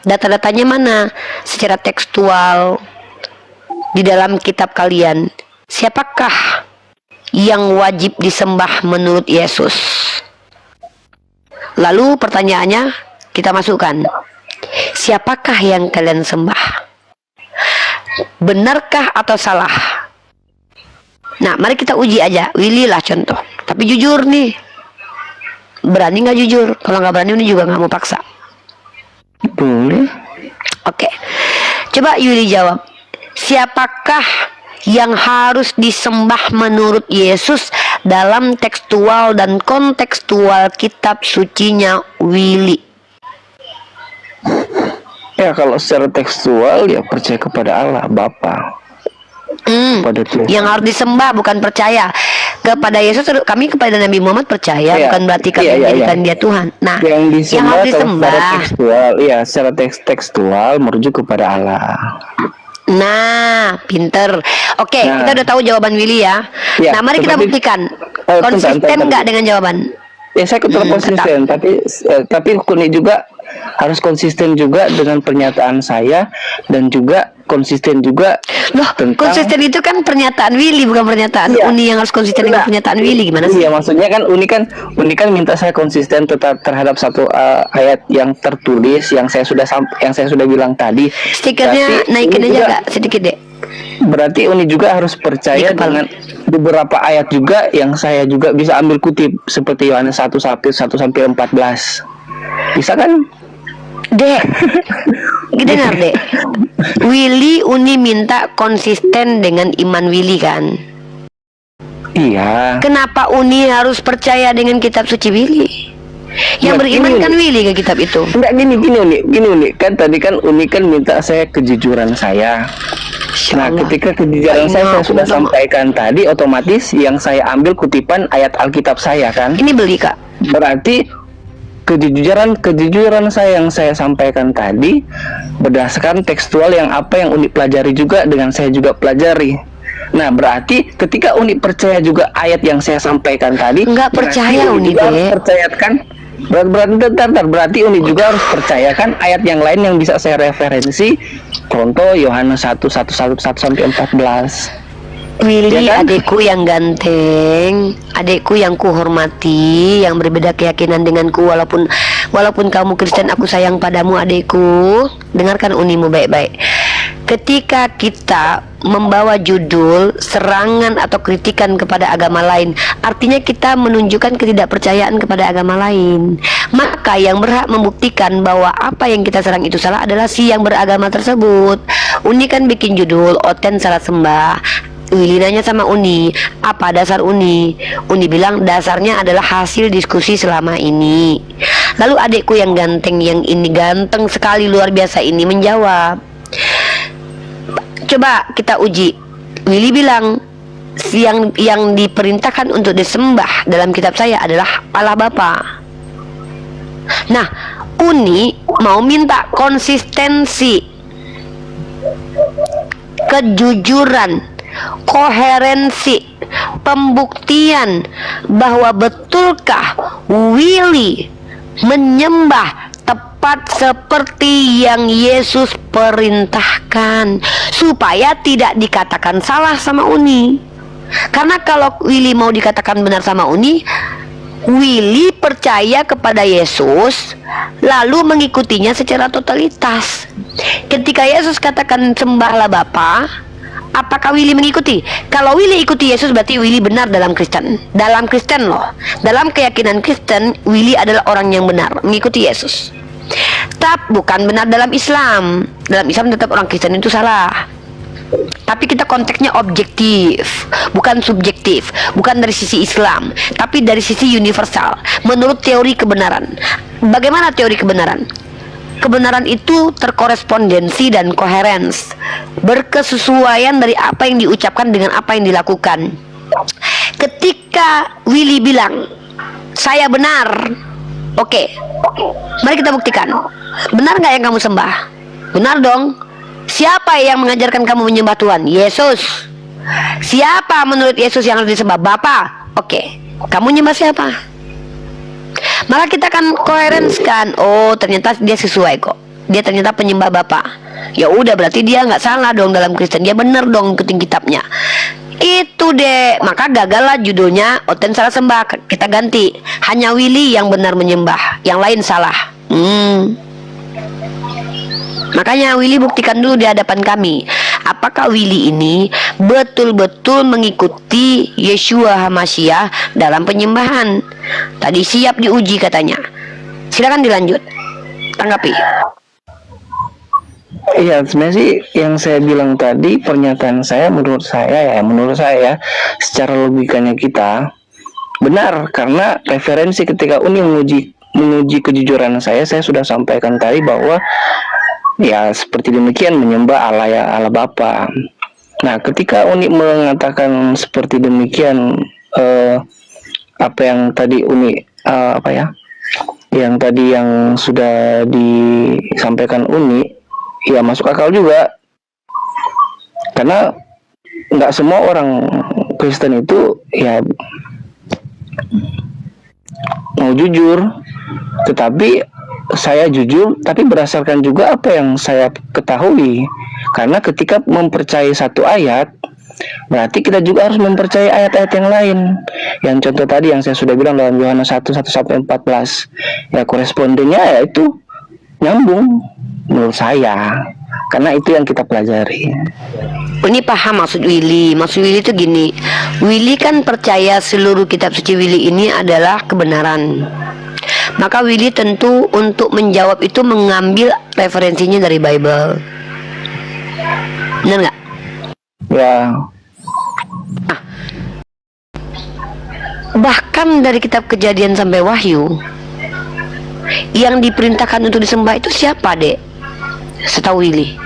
Data-datanya mana? Secara tekstual di dalam kitab kalian. Siapakah yang wajib disembah menurut Yesus? Lalu pertanyaannya kita masukkan. Siapakah yang kalian sembah? Benarkah atau salah? Nah, mari kita uji aja. Willy lah contoh. Tapi jujur nih. Berani nggak jujur? Kalau nggak berani, ini juga nggak mau paksa. Boleh. Oke. Coba Willy jawab. Siapakah yang harus disembah menurut Yesus dalam tekstual dan kontekstual kitab sucinya Willy? Ya kalau secara tekstual ya percaya kepada Allah Bapa. Pada Tuhan. Yang harus disembah bukan percaya kepada Yesus. Kami kepada Nabi Muhammad percaya, bukan berarti kami menjadikan dia Tuhan. Nah, yang harus disembah secara tekstual, ya secara tekstual merujuk kepada Allah. Nah, pinter. Oke, kita udah tahu jawaban Willy ya. Nah, mari kita buktikan konsisten nggak dengan jawaban. Ya saya konsisten, tapi Kuni juga harus konsisten juga dengan pernyataan saya, dan juga konsisten juga. Loh, konsisten itu kan pernyataan Willy, bukan pernyataan Uni yang harus konsisten dengan pernyataan Willy. Gimana sih? Iya, maksudnya kan Uni kan minta saya konsisten tetap terhadap satu ayat yang tertulis yang saya sudah bilang tadi. Stikernya naikin aja nggak sedikit deh. Berarti Uni juga harus percaya dengan beberapa ayat juga yang saya juga bisa ambil kutip, seperti Yohanes 1:1-14. Bisa kan? Dek, dengar dek. Willy, Uni minta konsisten dengan iman Willy kan? Iya. Kenapa Uni harus percaya dengan kitab suci Willy? Yang Nah, beriman gini, kan Willy ke kitab itu. Enggak, gini Uni. Kan tadi kan Uni kan minta saya kejujuran saya. Nah, ketika kejujuran saya sudah sampaikan tadi, otomatis yang saya ambil kutipan ayat Alkitab saya kan. Ini beli Kak. Berarti kejujuran saya yang saya sampaikan tadi berdasarkan tekstual yang apa yang Uni pelajari juga dengan saya juga pelajari. Nah, berarti ketika Uni percaya juga ayat yang saya sampaikan tadi, nggak percaya Uni juga harus percayakan. Berarti Uni juga harus percayakan ayat yang lain yang bisa saya referensi. Contoh Yohanes 1:1-1-14. Willy, Ya kan? adikku yang ganteng, adikku yang kuhormati, yang berbeda keyakinan denganku, walaupun kamu Kristen, aku sayang padamu adikku. Dengarkan Unimu baik-baik. Ketika kita membawa judul serangan atau kritikan kepada agama lain, artinya kita menunjukkan ketidakpercayaan kepada agama lain. Maka yang berhak membuktikan bahwa apa yang kita serang itu salah adalah si yang beragama tersebut. Uni kan bikin judul Oten salah sembah. Willy nanya sama Uni, apa dasar Uni? Uni bilang dasarnya adalah hasil diskusi selama ini. Lalu adikku yang ganteng, yang ini ganteng sekali luar biasa ini menjawab, coba kita uji. Willy bilang yang diperintahkan untuk disembah dalam kitab saya adalah Allah Bapa. Nah, Uni mau minta konsistensi, kejujuran, koherensi, pembuktian bahwa betulkah Willy menyembah tepat seperti yang Yesus perintahkan, supaya tidak dikatakan salah sama Uni. Karena kalau Willy mau dikatakan benar sama Uni, Willy percaya kepada Yesus lalu mengikutinya secara totalitas. Ketika Yesus katakan sembahlah Bapa, apakah Willy mengikuti? Kalau Willy ikuti Yesus, berarti Willy benar dalam Kristen. Dalam Kristen loh, dalam keyakinan Kristen, Willy adalah orang yang benar, mengikuti Yesus. Tapi bukan benar dalam Islam. Dalam Islam tetap orang Kristen itu salah. Tapi kita konteksnya objektif, bukan subjektif, bukan dari sisi Islam, tapi dari sisi universal, menurut teori kebenaran. Bagaimana teori kebenaran? Kebenaran itu terkorespondensi dan koherens, berkesesuaian dari apa yang diucapkan dengan apa yang dilakukan. Ketika Willy bilang saya benar, oke, mari kita buktikan. Benar nggak yang kamu sembah? Benar dong. Siapa yang mengajarkan kamu menyembah Tuhan? Yesus. Siapa menurut Yesus yang harus disembah? Bapa. Oke, kamu nyembah siapa? Maka kita akan koherenskan. Oh, ternyata dia sesuai kok. Dia ternyata penyembah Bapa. Ya udah, berarti dia nggak salah dong dalam Kristen. Dia benar dong ikutin kitabnya. Itu deh. Maka gagallah judulnya Oten salah sembah. Kita ganti. Hanya Willy yang benar menyembah, yang lain salah. Makanya Willy buktikan dulu di hadapan kami, apakah Willy ini betul-betul mengikuti Yeshua HaMashiach dalam penyembahan. Tadi siap diuji katanya. Silakan dilanjut, tanggapi. Iya, sebenarnya sih yang saya bilang tadi, pernyataan saya menurut saya secara logikanya kita benar, karena referensi ketika Uni menguji kejujuran saya sudah sampaikan tadi bahwa ya seperti demikian menyembah Allah Bapa. Nah, ketika Uni mengatakan seperti demikian, apa yang tadi Uni yang sudah disampaikan Uni, ya masuk akal juga. Karena nggak semua orang Kristen itu ya mau jujur, tetapi saya jujur tapi berdasarkan juga apa yang saya ketahui. Karena ketika mempercayai satu ayat, berarti kita juga harus mempercayai ayat-ayat yang lain. Yang contoh tadi yang saya sudah bilang dalam Yohanes 1:1-14, ya korespondennya ya itu nyambung menurut saya. Karena itu yang kita pelajari. Ini paham maksud Willy. Maksud Willy itu gini, Willy kan percaya seluruh kitab suci Willy ini adalah kebenaran. Maka Willy tentu untuk menjawab itu mengambil referensinya dari Bible. Benar nggak? Ya. Bahkan dari kitab Kejadian sampai Wahyu, Yang diperintahkan untuk disembah itu siapa, Dek? Setahu Willy.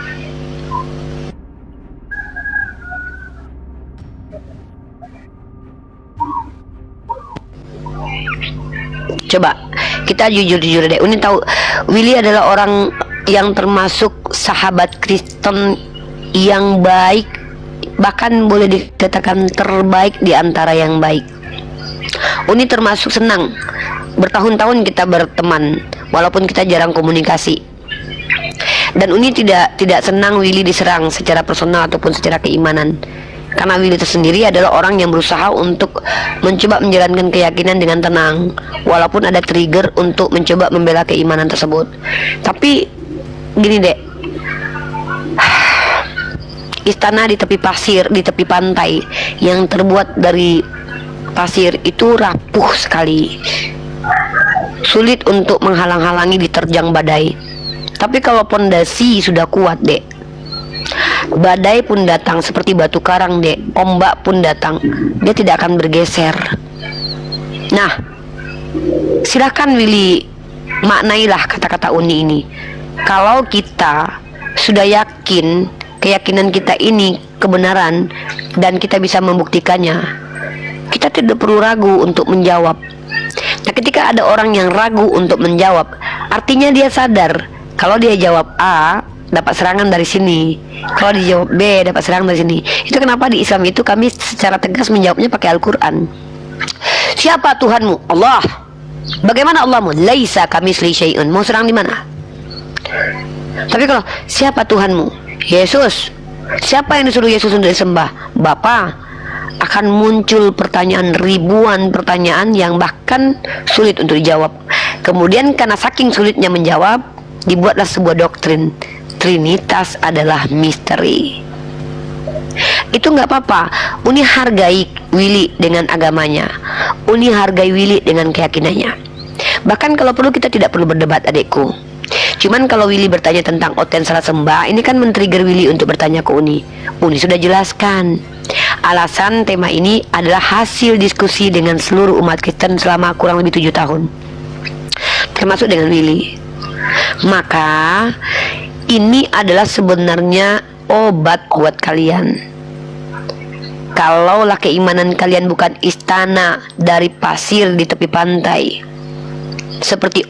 Coba kita jujur-jujur deh. Uni tahu Willy adalah orang yang termasuk sahabat Kristen yang baik, bahkan boleh dikatakan terbaik di antara yang baik. Uni termasuk senang bertahun-tahun kita berteman walaupun kita jarang komunikasi. Dan Uni tidak senang Willy diserang secara personal ataupun secara keimanan. Karena Willy itu sendiri adalah orang yang berusaha untuk mencoba menjalankan keyakinan dengan tenang, walaupun ada trigger untuk mencoba membela keimanan tersebut. Tapi gini dek, istana di tepi pasir, di tepi pantai yang terbuat dari pasir itu rapuh sekali, sulit untuk menghalang-halangi diterjang badai. Tapi kalau pondasi sudah kuat dek, badai pun datang seperti batu karang dek, ombak pun datang, dia tidak akan bergeser. Nah, silakan Willy maknailah kata-kata Uni ini. Kalau kita sudah yakin keyakinan kita ini kebenaran dan kita bisa membuktikannya, kita tidak perlu ragu untuk menjawab. Nah, ketika ada orang yang ragu untuk menjawab, artinya dia sadar kalau dia jawab A dapat serangan dari sini, kalau dijawab B dapat serangan dari sini. Itu kenapa di Islam itu kami secara tegas menjawabnya pakai Al-Quran. Siapa Tuhanmu? Allah. Bagaimana Allahmu? Laisa kamisli syai'un. Mau serang di mana? Tapi kalau siapa Tuhanmu? Yesus. Siapa yang disuruh Yesus untuk disembah? Bapa. Akan muncul pertanyaan, ribuan pertanyaan yang bahkan sulit untuk dijawab. Kemudian karena saking sulitnya menjawab, dibuatlah sebuah doktrin. Trinitas adalah misteri. Itu nggak apa-apa. Uni hargai Willy dengan agamanya. Uni hargai Willy dengan keyakinannya. Bahkan kalau perlu kita tidak perlu berdebat, adikku. Cuman kalau Willy bertanya tentang oten salah sembah, ini kan men-trigger Willy untuk bertanya ke Uni. Uni sudah jelaskan. Alasan tema ini adalah hasil diskusi dengan seluruh umat Kristen selama kurang lebih 7 tahun. Termasuk dengan Willy. Maka ini adalah sebenarnya obat buat kalian. Kalaulah keimanan kalian bukan istana dari pasir di tepi pantai, seperti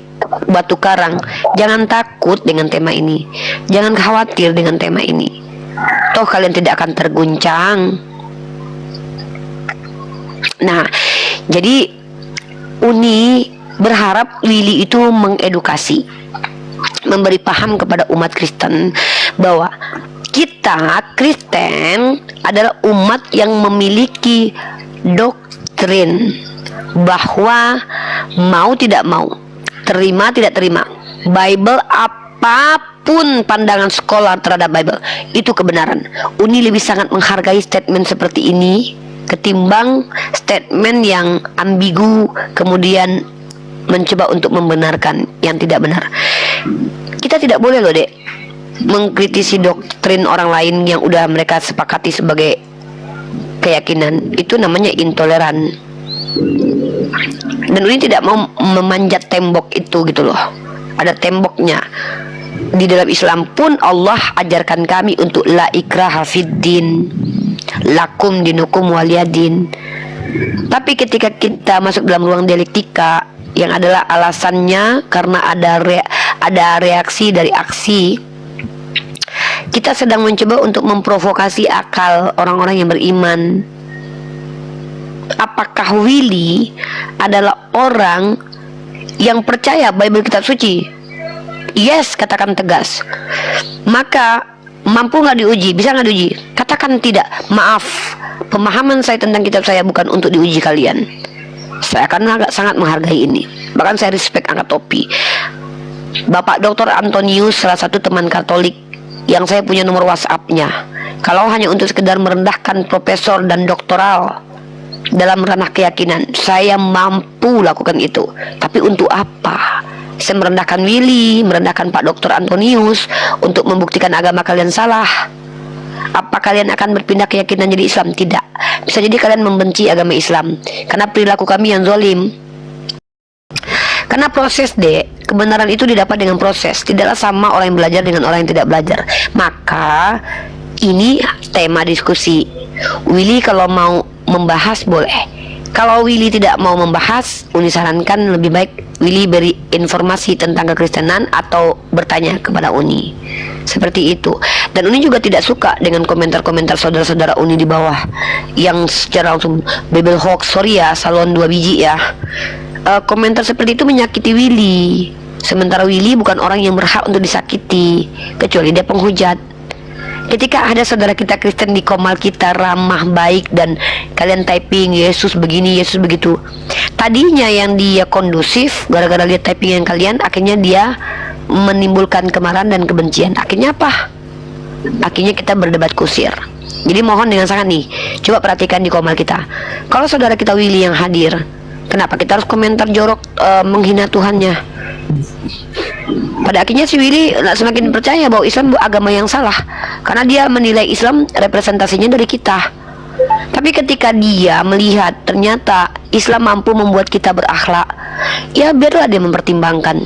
batu karang, jangan takut dengan tema ini. Jangan khawatir dengan tema ini. Toh kalian tidak akan terguncang. Nah, jadi Uni berharap Willy itu mengedukasi, memberi paham kepada umat Kristen bahwa kita Kristen adalah umat yang memiliki doktrin bahwa mau tidak mau, terima tidak terima, Bible apapun pandangan sekolah terhadap Bible itu kebenaran. Uni lebih sangat menghargai statement seperti ini ketimbang statement yang ambigu kemudian mencoba untuk membenarkan yang tidak benar. Kita tidak boleh loh dek mengkritisi doktrin orang lain yang udah mereka sepakati sebagai keyakinan. Itu namanya intoleran. Dan Uni tidak mau memanjat tembok itu gitu loh. Ada temboknya. Di dalam Islam pun Allah ajarkan kami untuk la ikraha fiddin, lakum dinukum waliyadin. Tapi ketika kita masuk dalam ruang dialektika yang adalah alasannya karena ada reaksi dari aksi, kita sedang mencoba untuk memprovokasi akal orang-orang yang beriman. Apakah Willy adalah orang yang percaya Bible kitab suci? Yes, katakan tegas. Maka mampu nggak diuji? Bisa nggak diuji? Katakan tidak. Maaf, pemahaman saya tentang kitab saya bukan untuk diuji kalian. Saya akan sangat menghargai ini. Bahkan saya respect, angkat topi. Bapak Dr. Antonius, salah satu teman Katolik yang saya punya nomor WhatsApp-nya. Kalau hanya untuk sekedar merendahkan profesor dan doktoral dalam ranah keyakinan, saya mampu lakukan itu. Tapi untuk apa? Saya merendahkan Willy, merendahkan Pak Dr. Antonius untuk membuktikan agama kalian salah. Apa kalian akan berpindah keyakinan jadi Islam? Tidak. Bisa jadi kalian membenci agama Islam karena perilaku kami yang zalim. Karena proses kebenaran itu didapat dengan proses, tidaklah sama orang yang belajar dengan orang yang tidak belajar. Maka ini tema diskusi. Willy kalau mau membahas boleh. Kalau Willy tidak mau membahas, Uni sarankan lebih baik Willy beri informasi tentang kekristenan atau bertanya kepada Uni. Seperti itu. Dan Uni juga tidak suka dengan komentar-komentar saudara-saudara Uni di bawah yang secara langsung Bible hoax, sorry ya, salon 2 biji ya. Komentar seperti itu menyakiti Willy. Sementara Willy bukan orang yang berhak untuk disakiti, kecuali dia penghujat. Ketika ada saudara kita Kristen di komal kita ramah, baik, dan kalian typing Yesus begini, Yesus begitu, tadinya yang dia kondusif, gara-gara lihat typingan kalian, akhirnya dia menimbulkan kemarahan dan kebencian. Akhirnya apa? Akhirnya kita berdebat kusir. Jadi mohon dengan sangat nih, coba perhatikan di komal kita. Kalau saudara kita Willy yang hadir, kenapa kita harus komentar jorok menghina Tuhannya? Pada akhirnya si Willy semakin percaya bahwa Islam agama yang salah, karena dia menilai Islam representasinya dari kita. Tapi ketika dia melihat ternyata Islam mampu membuat kita berakhlak, ya biarlah dia mempertimbangkan.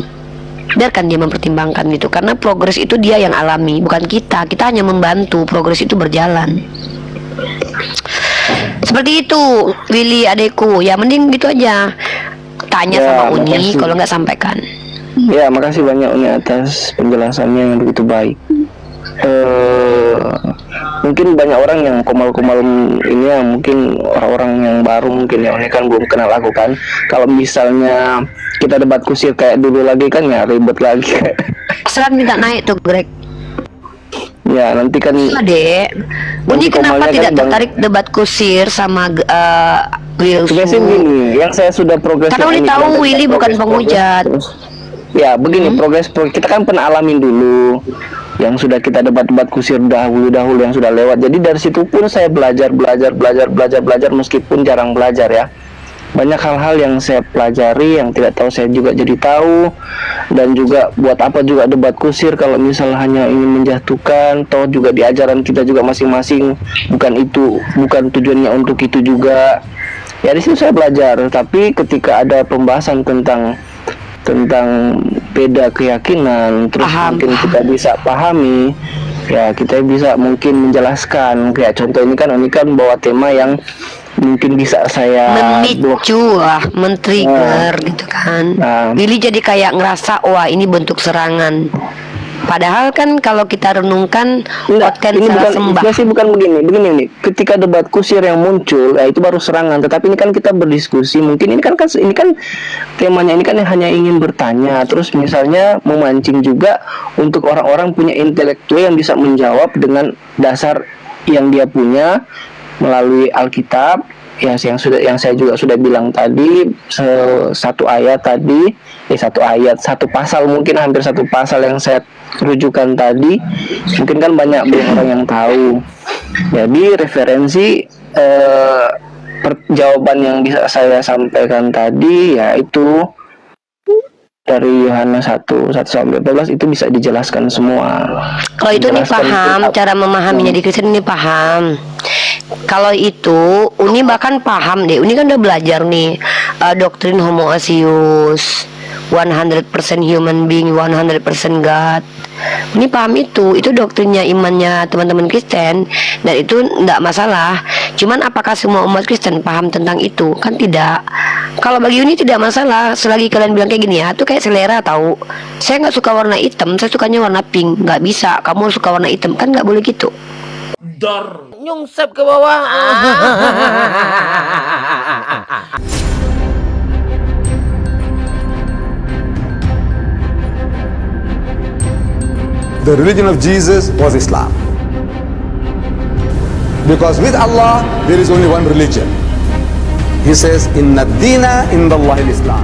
Biarkan dia mempertimbangkan itu, karena progres itu dia yang alami, bukan kita. Kita hanya membantu progres itu berjalan. Seperti itu, Willy adekku. Ya mending gitu aja. Tanya Ya, sama Uni, makasih. kalau nggak sampaikan. Ya, makasih banyak Uni atas penjelasannya yang begitu baik. Mungkin banyak orang yang komal-komal ini ya, mungkin orang-orang yang baru mungkin ya, Uni kan belum kenal aku kan. Kalau misalnya kita debat kusir kayak dulu lagi kan ya ribet lagi. Serat minta naik tuh Greg. Ya nanti kan Dek, Uni kenapa tidak tertarik debat kusir sama Will sebenarnya gini, yang saya sudah progres. Karena Uni tahu Willy bukan penghujat. Ya begini, progres kita kan pernah alamin dulu yang sudah kita debat-debat kusir dahulu yang sudah lewat. Jadi dari situ pun saya belajar meskipun jarang belajar ya. Banyak hal-hal yang saya pelajari yang tidak tahu saya juga jadi tahu. Dan juga buat apa juga debat kusir kalau misal hanya ingin menjatuhkan, toh juga di ajaran kita juga masing-masing bukan tujuannya untuk itu juga. Ya di situ saya belajar, tapi ketika ada pembahasan tentang beda keyakinan, terus mungkin kita bisa pahami, ya kita bisa mungkin menjelaskan. Kayak contoh ini kan bawa tema yang mungkin bisa saya memicu men-trigger gitu kan. Willy jadi kayak ngerasa wah ini bentuk serangan. Padahal kan kalau kita renungkan podcast salah sembah. Bukan begini nih. Ketika debat kusir yang muncul, ya itu baru serangan. Tetapi ini kan kita berdiskusi. Mungkin ini kan temanya ini kan hanya ingin bertanya. Terus misalnya memancing juga untuk orang-orang punya intelektual yang bisa menjawab dengan dasar yang dia punya melalui Alkitab. Ya yang saya juga sudah bilang tadi, satu pasal, mungkin hampir satu pasal yang saya rujukan tadi, mungkin kan banyak orang yang tahu. Jadi referensi jawaban yang bisa saya sampaikan tadi yaitu dari Yohanes 1:1-12 itu bisa dijelaskan semua. Kalau itu nih paham, cara memahaminya di Kristen ini paham. Kalau itu Uni bahkan paham deh. Uni kan udah belajar nih doktrin homoousius, 100% human being, 100% God. Uni paham itu doktrinnya imannya teman-teman Kristen, dan itu enggak masalah. Cuman apakah semua umat Kristen paham tentang itu? Kan tidak. Kalau bagi Uni tidak masalah selagi kalian bilang kayak gini ya, itu kayak selera tahu. Saya nggak suka warna hitam, saya sukanya warna pink. Nggak bisa, kamu harus suka warna hitam, kan nggak boleh gitu. Nyungsep ke bawah. The religion of Jesus was Islam. Because with Allah, there is only one religion. He says, Inna ad-dina inda Allahi al-Islam.